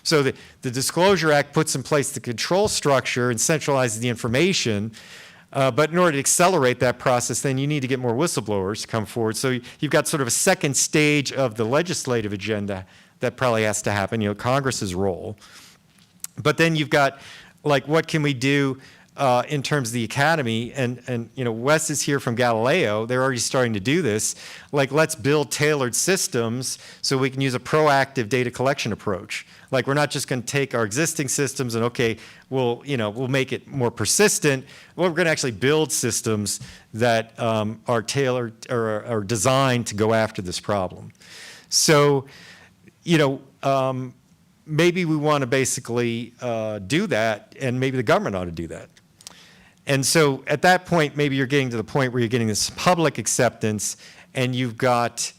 So the Disclosure Act puts in place the control structure and centralizes the information, but in order to accelerate that process, then you need to get more whistleblowers to come forward. So you've got sort of a second stage of the legislative agenda that probably has to happen, Congress's role. But then you've got, like, what can we do in terms of the academy, and Wes is here from Galileo. They're already starting to do this. Like, let's build tailored systems so we can use a proactive data collection approach. Like, we're not just going to take our existing systems and we'll make it more persistent. Well, we're going to actually build systems that are tailored or are designed to go after this problem. So, maybe we want to basically do that, and maybe the government ought to do that. And so at that point, maybe you're getting to the point where you're getting this public acceptance, and you've got,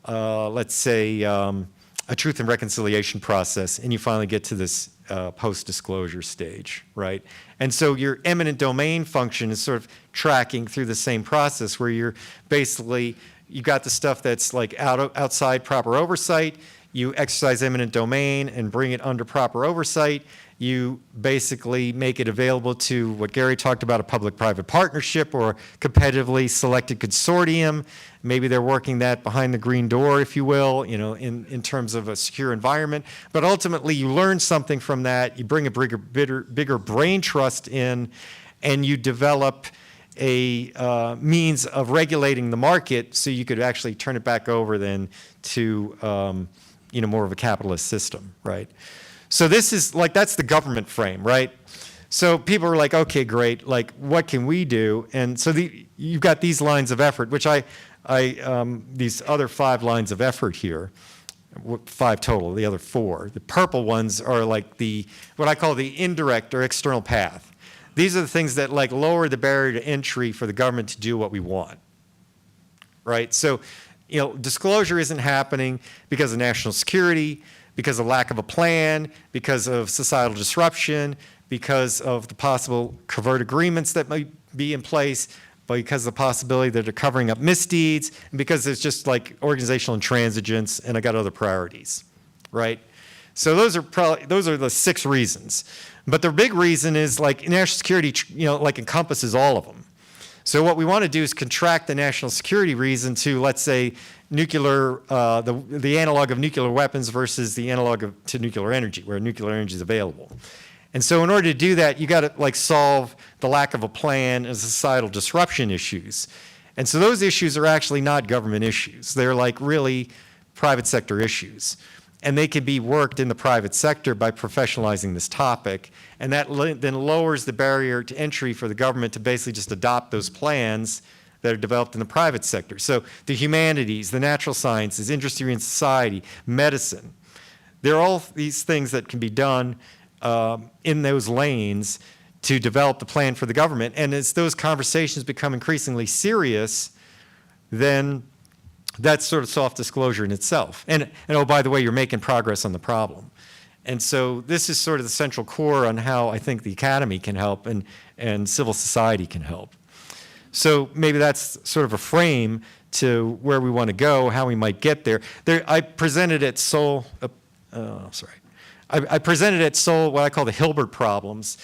let's say, a truth and reconciliation process, and you finally get to this post-disclosure stage, right? And so your eminent domain function is sort of tracking through the same process where you're basically, you got the stuff that's like outside proper oversight, you exercise eminent domain and bring it under proper oversight. You basically make it available to what Gary talked about, a public-private partnership or competitively selected consortium. Maybe they're working that behind the green door, if you will, in terms of a secure environment. But ultimately, you learn something from that. You bring a bigger brain trust in, and you develop a means of regulating the market so you could actually turn it back over then to more of a capitalist system, right? So this is like, that's the government frame, right? So people are like, okay, great, like what can we do? And so you've got these lines of effort, which these other 5 lines of effort here, 5 total, the other 4. The purple ones are like what I call the indirect or external path. These are the things that like lower the barrier to entry for the government to do what we want, right? So, disclosure isn't happening because of national security, because of lack of a plan, because of societal disruption, because of the possible covert agreements that might be in place, because of the possibility that they're covering up misdeeds, and because there's just like organizational intransigence, and I got other priorities, right? So those are the 6 reasons. But the big reason is like national security, like encompasses all of them. So what we want to do is contract the national security reason to, let's say, nuclear, the analog of nuclear weapons versus the analog to nuclear energy, where nuclear energy is available. And so in order to do that, you got to like solve the lack of a plan and societal disruption issues. And so those issues are actually not government issues. They're like really private sector issues. And they can be worked in the private sector by professionalizing this topic. And that then lowers the barrier to entry for the government to basically just adopt those plans that are developed in the private sector. So the humanities, the natural sciences, industry and society, medicine, there are all these things that can be done in those lanes to develop the plan for the government. And as those conversations become increasingly serious, then that's sort of soft disclosure in itself. And oh, by the way, you're making progress on the problem. And so this is sort of the central core on how I think the academy can help and civil society can help. So maybe that's sort of a frame to where we want to go, how we might get there. I presented at Seoul, I presented at Seoul what I call the Hilbert problems.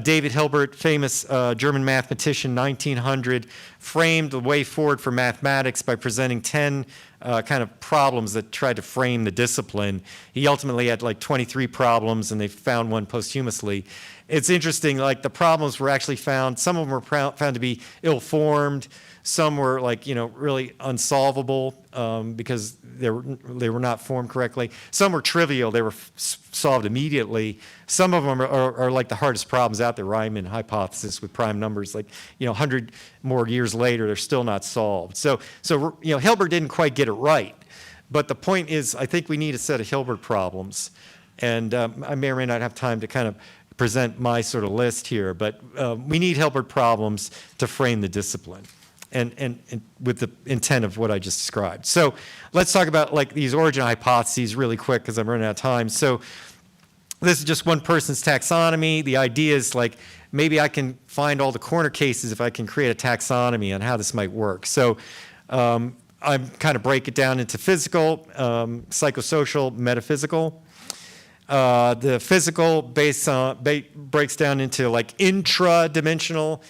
David Hilbert, famous German mathematician, 1900, framed the way forward for mathematics by presenting 10 kind of problems that tried to frame the discipline. He ultimately had like 23 problems, and they found one posthumously. It's interesting, like the problems were actually found, some of them were found to be ill-formed, some were like, really unsolvable because they were not formed correctly. Some were trivial, they were solved immediately. Some of them are like the hardest problems out there, Riemann hypothesis with prime numbers, like 100 more years later, they're still not solved. So Hilbert didn't quite get it right. But the point is, I think we need a set of Hilbert problems. And I may or may not have time to kind of present my sort of list here, but we need Hilbert problems to frame the discipline. And with the intent of what I just described. So let's talk about like these origin hypotheses really quick because I'm running out of time. So this is just one person's taxonomy. The idea is like maybe I can find all the corner cases if I can create a taxonomy on how this might work. So I kind of break it down into physical, psychosocial, metaphysical. The physical breaks down into like intra-dimensional,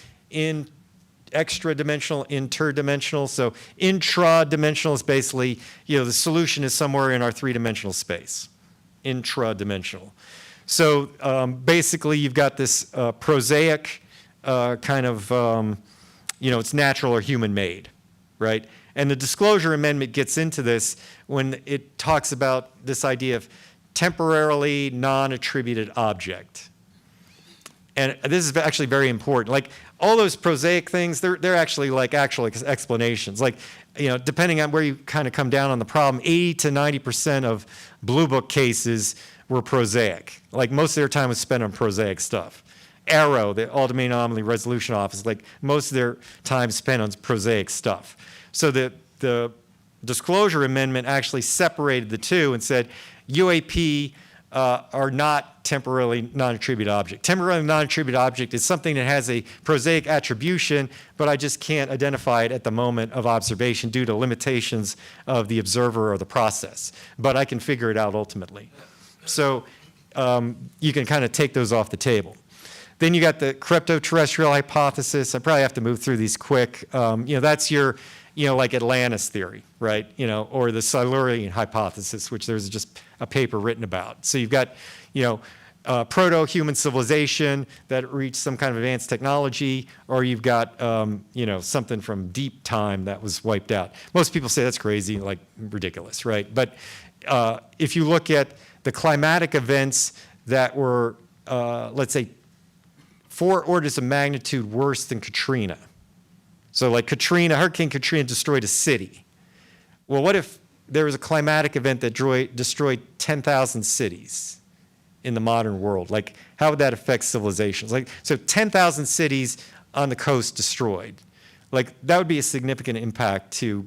extra-dimensional, interdimensional. So intra-dimensional is basically, the solution is somewhere in our three-dimensional space, intra-dimensional. So basically you've got this prosaic kind of, it's natural or human-made, right? And the disclosure amendment gets into this when it talks about this idea of temporarily non-attributed object. And this is actually very important. Like all those prosaic things, they're actually like actual explanations. Like, depending on where you kind of come down on the problem, 80 to 90% of Blue Book cases were prosaic. Like most of their time was spent on prosaic stuff. ARROW, the All-Domain Anomaly Resolution Office, like most of their time spent on prosaic stuff. So the disclosure amendment actually separated the two and said UAP are not temporarily non-attributed object. Temporarily non-attributed object is something that has a prosaic attribution, but I just can't identify it at the moment of observation due to limitations of the observer or the process. But I can figure it out ultimately. So you can kind of take those off the table. Then you got the crypto-terrestrial hypothesis. I probably have to move through these quick. That's your, like Atlantis theory, right? Or the Silurian hypothesis, which there's just a paper written about. So you've got, proto-human civilization that reached some kind of advanced technology, or you've got, something from deep time that was wiped out. Most people say that's crazy, like ridiculous, right? But if you look at the climatic events that were, let's say, 4 orders of magnitude worse than Katrina. So like Hurricane Katrina destroyed a city. Well, what if there was a climatic event that destroyed 10,000 cities in the modern world? Like, how would that affect civilizations? Like, so 10,000 cities on the coast destroyed. Like, that would be a significant impact to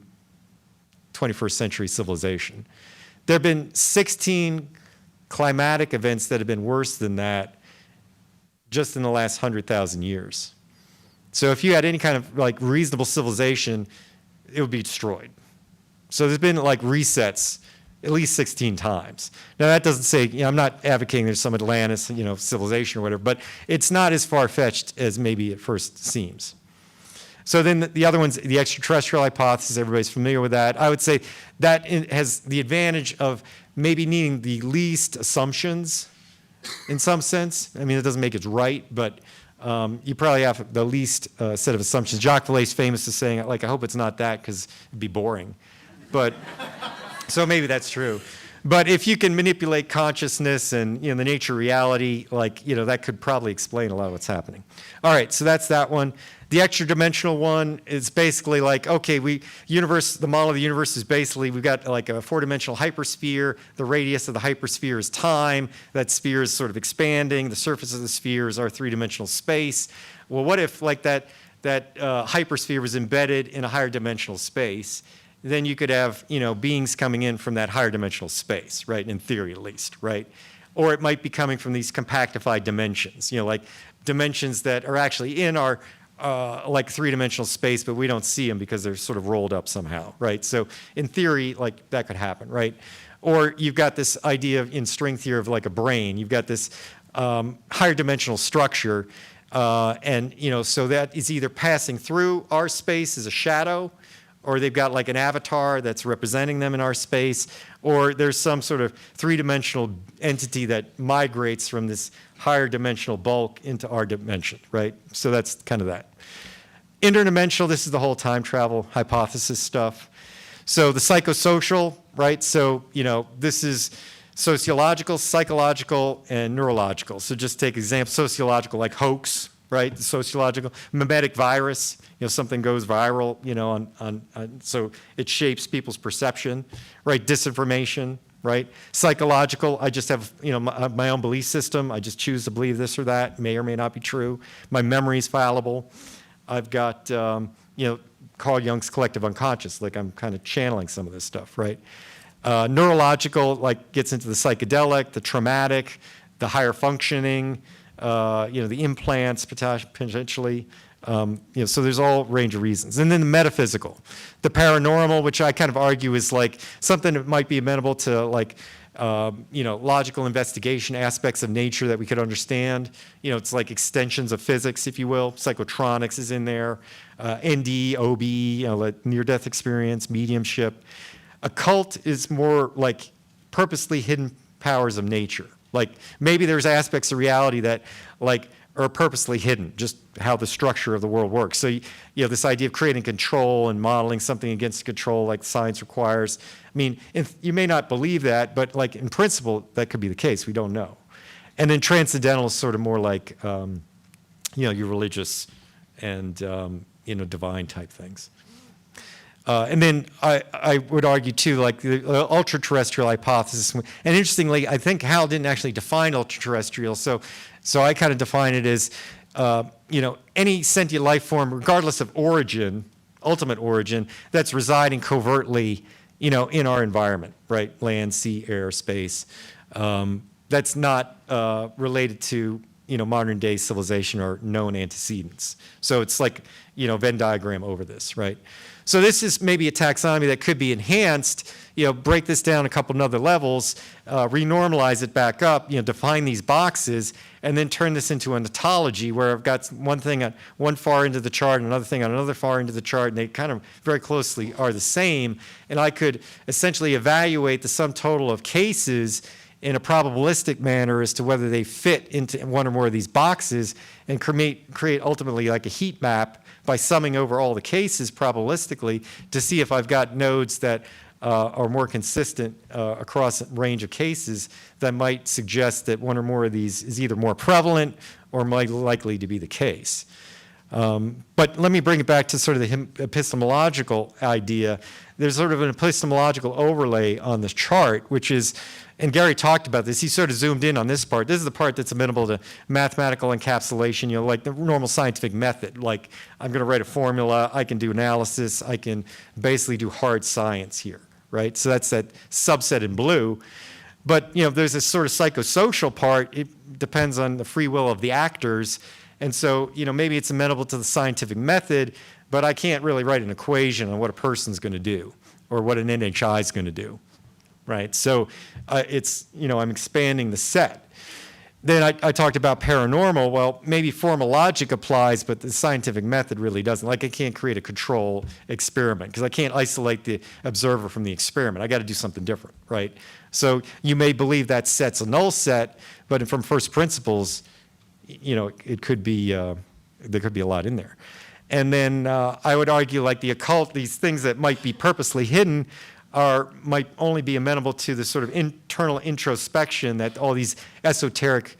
21st century civilization. There have been 16 climatic events that have been worse than that just in the last 100,000 years. So if you had any kind of like reasonable civilization, it would be destroyed. So there's been like resets at least 16 times. Now that doesn't say, I'm not advocating there's some Atlantis, civilization or whatever, but it's not as far-fetched as maybe it first seems. So then the other one's the extraterrestrial hypothesis. Everybody's familiar with that. I would say that has the advantage of maybe needing the least assumptions in some sense. I mean, it doesn't make it right, but you probably have the least set of assumptions. Jacques Vallée's famous for saying, like, I hope it's not that because it'd be boring. But, so maybe that's true. But if you can manipulate consciousness and, the nature of reality, like, that could probably explain a lot of what's happening. All right, so that's that one. The extra dimensional one is basically like, okay, the model of the universe is basically, we've got like a four-dimensional hypersphere. The radius of the hypersphere is time. That sphere is sort of expanding. The surface of the sphere is our three-dimensional space. Well, what if like that hypersphere was embedded in a higher dimensional space? Then you could have, beings coming in from that higher dimensional space, right? In theory, at least, right? Or it might be coming from these compactified dimensions, like dimensions that are actually in our like three-dimensional space, but we don't see them because they're sort of rolled up somehow, right? So in theory, like that could happen, right? Or you've got this idea in string theory of like a brain. You've got this higher dimensional structure, and so that is either passing through our space as a shadow, or they've got like an avatar that's representing them in our space, or there's some sort of three-dimensional entity that migrates from this higher dimensional bulk into our dimension, right? So that's kind of that. Interdimensional, this is the whole time travel hypothesis stuff. So the psychosocial, right? So, this is sociological, psychological, and neurological. So just take example, sociological, like hoax, right? The sociological, mimetic virus, something goes viral, so it shapes people's perception, right? Disinformation, right? Psychological, I just have, my own belief system. I just choose to believe this or that, may or may not be true. My memory is fallible. I've got, Carl Jung's collective unconscious, like I'm kind of channeling some of this stuff, right? Neurological, like gets into the psychedelic, the traumatic, the higher functioning, the implants potentially. So there's all range of reasons. And then the metaphysical, the paranormal, which I kind of argue is like something that might be amenable to like, logical investigation aspects of nature that we could understand. It's like extensions of physics, if you will. Psychotronics is in there, ND, OB, like near-death experience, mediumship. Occult is more like purposely hidden powers of nature. Like maybe there's aspects of reality that like are purposely hidden, just how the structure of the world works. So, this idea of creating control and modeling something against control like science requires. I mean, you may not believe that, but like in principle, that could be the case. We don't know. And then transcendental is sort of more like, your religious and, divine type things. And then I would argue too, like the ultra-terrestrial hypothesis. And interestingly, I think Hal didn't actually define ultra-terrestrial. So I kind of define it as, any sentient life form, regardless of origin, ultimate origin, that's residing covertly, in our environment, right? Land, sea, air, space. That's not related to, modern day civilization or known antecedents. So it's like, Venn diagram over this, right? So this is maybe a taxonomy that could be enhanced, break this down a couple other levels, renormalize it back up, define these boxes, and then turn this into an ontology where I've got one thing on one far end of the chart and another thing on another far end of the chart, and they kind of very closely are the same. And I could essentially evaluate the sum total of cases in a probabilistic manner as to whether they fit into one or more of these boxes and create ultimately like a heat map by summing over all the cases probabilistically to see if I've got nodes that are more consistent across a range of cases that might suggest that one or more of these is either more prevalent or might likely to be the case. But let me bring it back to sort of the epistemological idea. There's sort of an epistemological overlay on this chart, which is, and Gary talked about this, he sort of zoomed in on this part. This is the part that's amenable to mathematical encapsulation, like the normal scientific method. Like, I'm going to write a formula, I can do analysis, I can basically do hard science here, right? So that's that subset in blue. But, there's this sort of psychosocial part. It depends on the free will of the actors. And so, maybe it's amenable to the scientific method, but I can't really write an equation on what a person's going to do or what an NHI is going to do, right? So it's, I'm expanding the set. Then I talked about paranormal. Well, maybe formal logic applies, but the scientific method really doesn't. Like, I can't create a control experiment because I can't isolate the observer from the experiment. I got to do something different, right? So you may believe that set's a null set, but from first principles, it could be, there could be a lot in there. And then I would argue like the occult, these things that might be purposely hidden might only be amenable to the sort of internal introspection that all these esoteric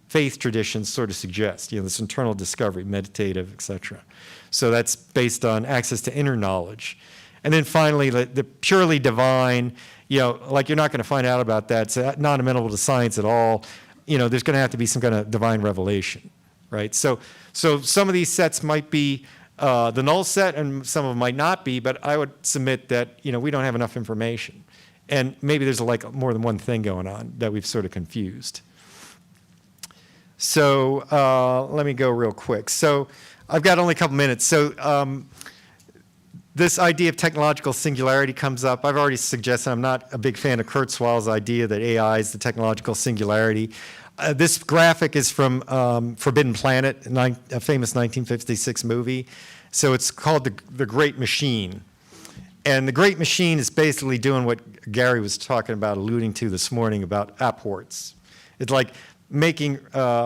faith traditions sort of suggest, this internal discovery, meditative, et cetera. So that's based on access to inner knowledge. And then finally, the purely divine, like you're not going to find out about that. It's not amenable to science at all. There's going to have to be some kind of divine revelation, right? So some of these sets might be the null set and some of them might not be, but I would submit that, we don't have enough information. And maybe there's like more than one thing going on that we've sort of confused. So let me go real quick. So I've got only a couple minutes. So this idea of technological singularity comes up. I've already suggested I'm not a big fan of Kurzweil's idea that AI is the technological singularity. This graphic is from Forbidden Planet, a famous 1956 movie. So it's called The Great Machine. And The Great Machine is basically doing what Gary was talking about, alluding to this morning about apports. It's like making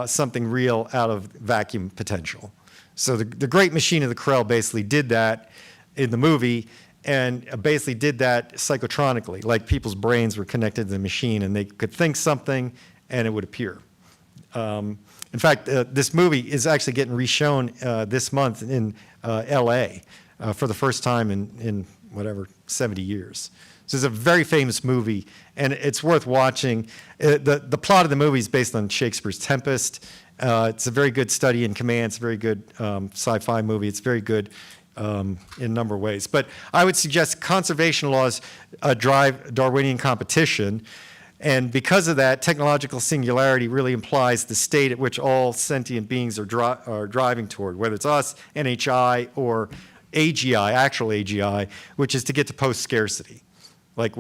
something real out of vacuum potential. So the Great Machine of the Karl basically did that in the movie, and basically did that psychotronically, like people's brains were connected to the machine and they could think something and it would appear. In fact, this movie is actually getting reshown this month in LA for the first time in whatever, 70 years. So it's a very famous movie, and it's worth watching. The plot of the movie is based on Shakespeare's Tempest. It's a very good study in command. It's a very good sci-fi movie. It's very good in a number of ways. But I would suggest conservation laws drive Darwinian competition. And because of that, technological singularity really implies the state at which all sentient beings are driving toward, whether it's us, NHI, or AGI, actual AGI, which is to get to post-scarcity, like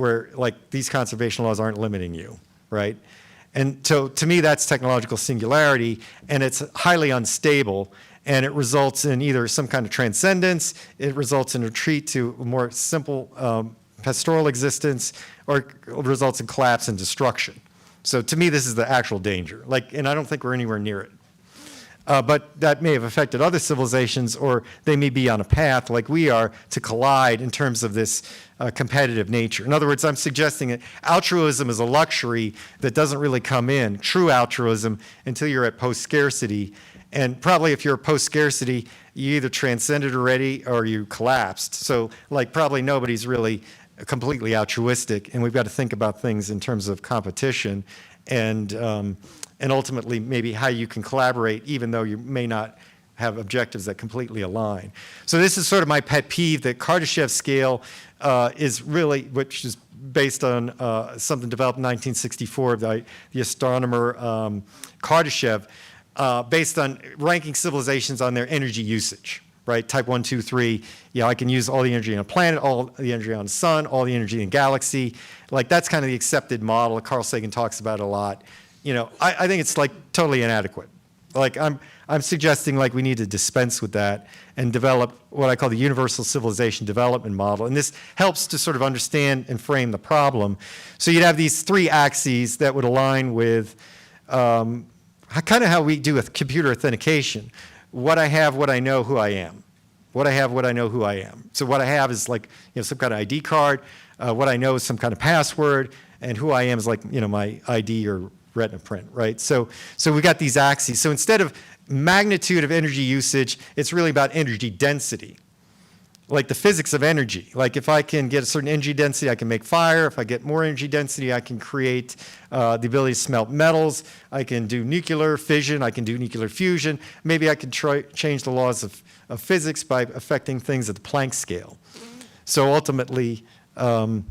these conservation laws aren't limiting you, right? And so to me, that's technological singularity, and it's highly unstable, and it results in either some kind of transcendence, it results in retreat to a more simple pastoral existence, or it results in collapse and destruction. So to me, this is the actual danger, and I don't think we're anywhere near it. But that may have affected other civilizations, or they may be on a path like we are to collide in terms of this competitive nature. In other words, I'm suggesting that altruism is a luxury that doesn't really come in, true altruism, until you're at post-scarcity. And probably if you're post-scarcity, you either transcended already or you collapsed. So probably nobody's really completely altruistic, and we've got to think about things in terms of competition and ultimately maybe how you can collaborate even though you may not have objectives that completely align. So this is sort of my pet peeve, that Kardashev's scale is really, which is based on something developed in 1964 by the astronomer Kardashev, based on ranking civilizations on their energy usage, right? Type 1, 2, 3, I can use all the energy on a planet, all the energy on the sun, all the energy in a galaxy. That's kind of the accepted model. Carl Sagan talks about it a lot. I think it's totally inadequate. I'm suggesting we need to dispense with that and develop what I call the universal civilization development model. And this helps to sort of understand and frame the problem. So you'd have these three axes that would align with kind of how we do with computer authentication. What I have, what I know, who I am. What I have, what I know, who I am. So what I have is some kind of ID card. What I know is some kind of password. And who I am is my ID or retina print, right? So we got these axes. So instead of magnitude of energy usage, it's really about energy density, like the physics of energy. If I can get a certain energy density, I can make fire. If I get more energy density, I can create the ability to smelt metals. I can do nuclear fission. I can do nuclear fusion. Maybe I can change the laws of physics by affecting things at the Planck scale. So ultimately, that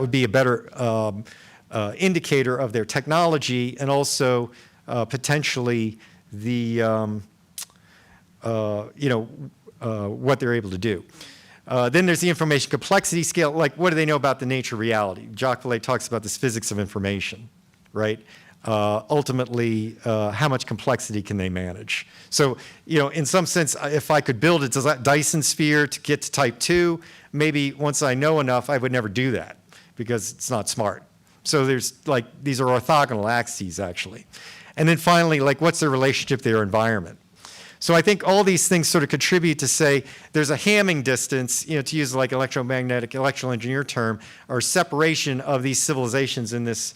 would be a better indicator of their technology, and also potentially the what they're able to do. Then there's the information complexity scale. What do they know about the nature of reality? Jacques Vallée talks about this physics of information, right? Ultimately, how much complexity can they manage? So, in some sense, if I could build a Dyson sphere to get to type 2, maybe once I know enough, I would never do that because it's not smart. So there's like, these are orthogonal axes actually. And then finally, like what's their relationship to their environment? So I think all these things sort of contribute to say there's a Hamming distance, to use like electromagnetic, electrical engineer term, or separation of these civilizations in this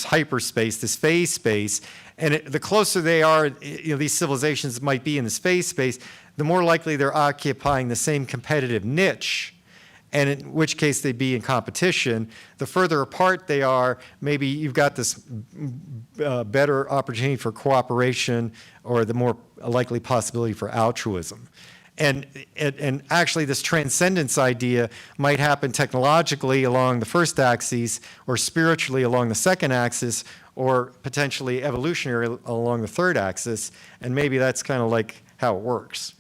hyperspace, this phase space. And the closer they are, these civilizations might be in this phase space, the more likely they're occupying the same competitive niche, and in which case they'd be in competition. The further apart they are, maybe you've got this better opportunity for cooperation or the more likely possibility for altruism. And actually this transcendence idea might happen technologically along the first axis or spiritually along the second axis or potentially evolutionary along the third axis. And maybe that's kind of like how it works.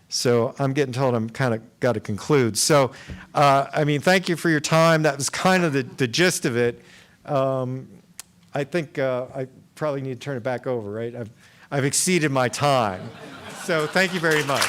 So I'm getting told I'm kind of got to conclude. So, thank you for your time. That was kind of the gist of it. I think I probably need to turn it back over, right? I've exceeded my time. So thank you very much.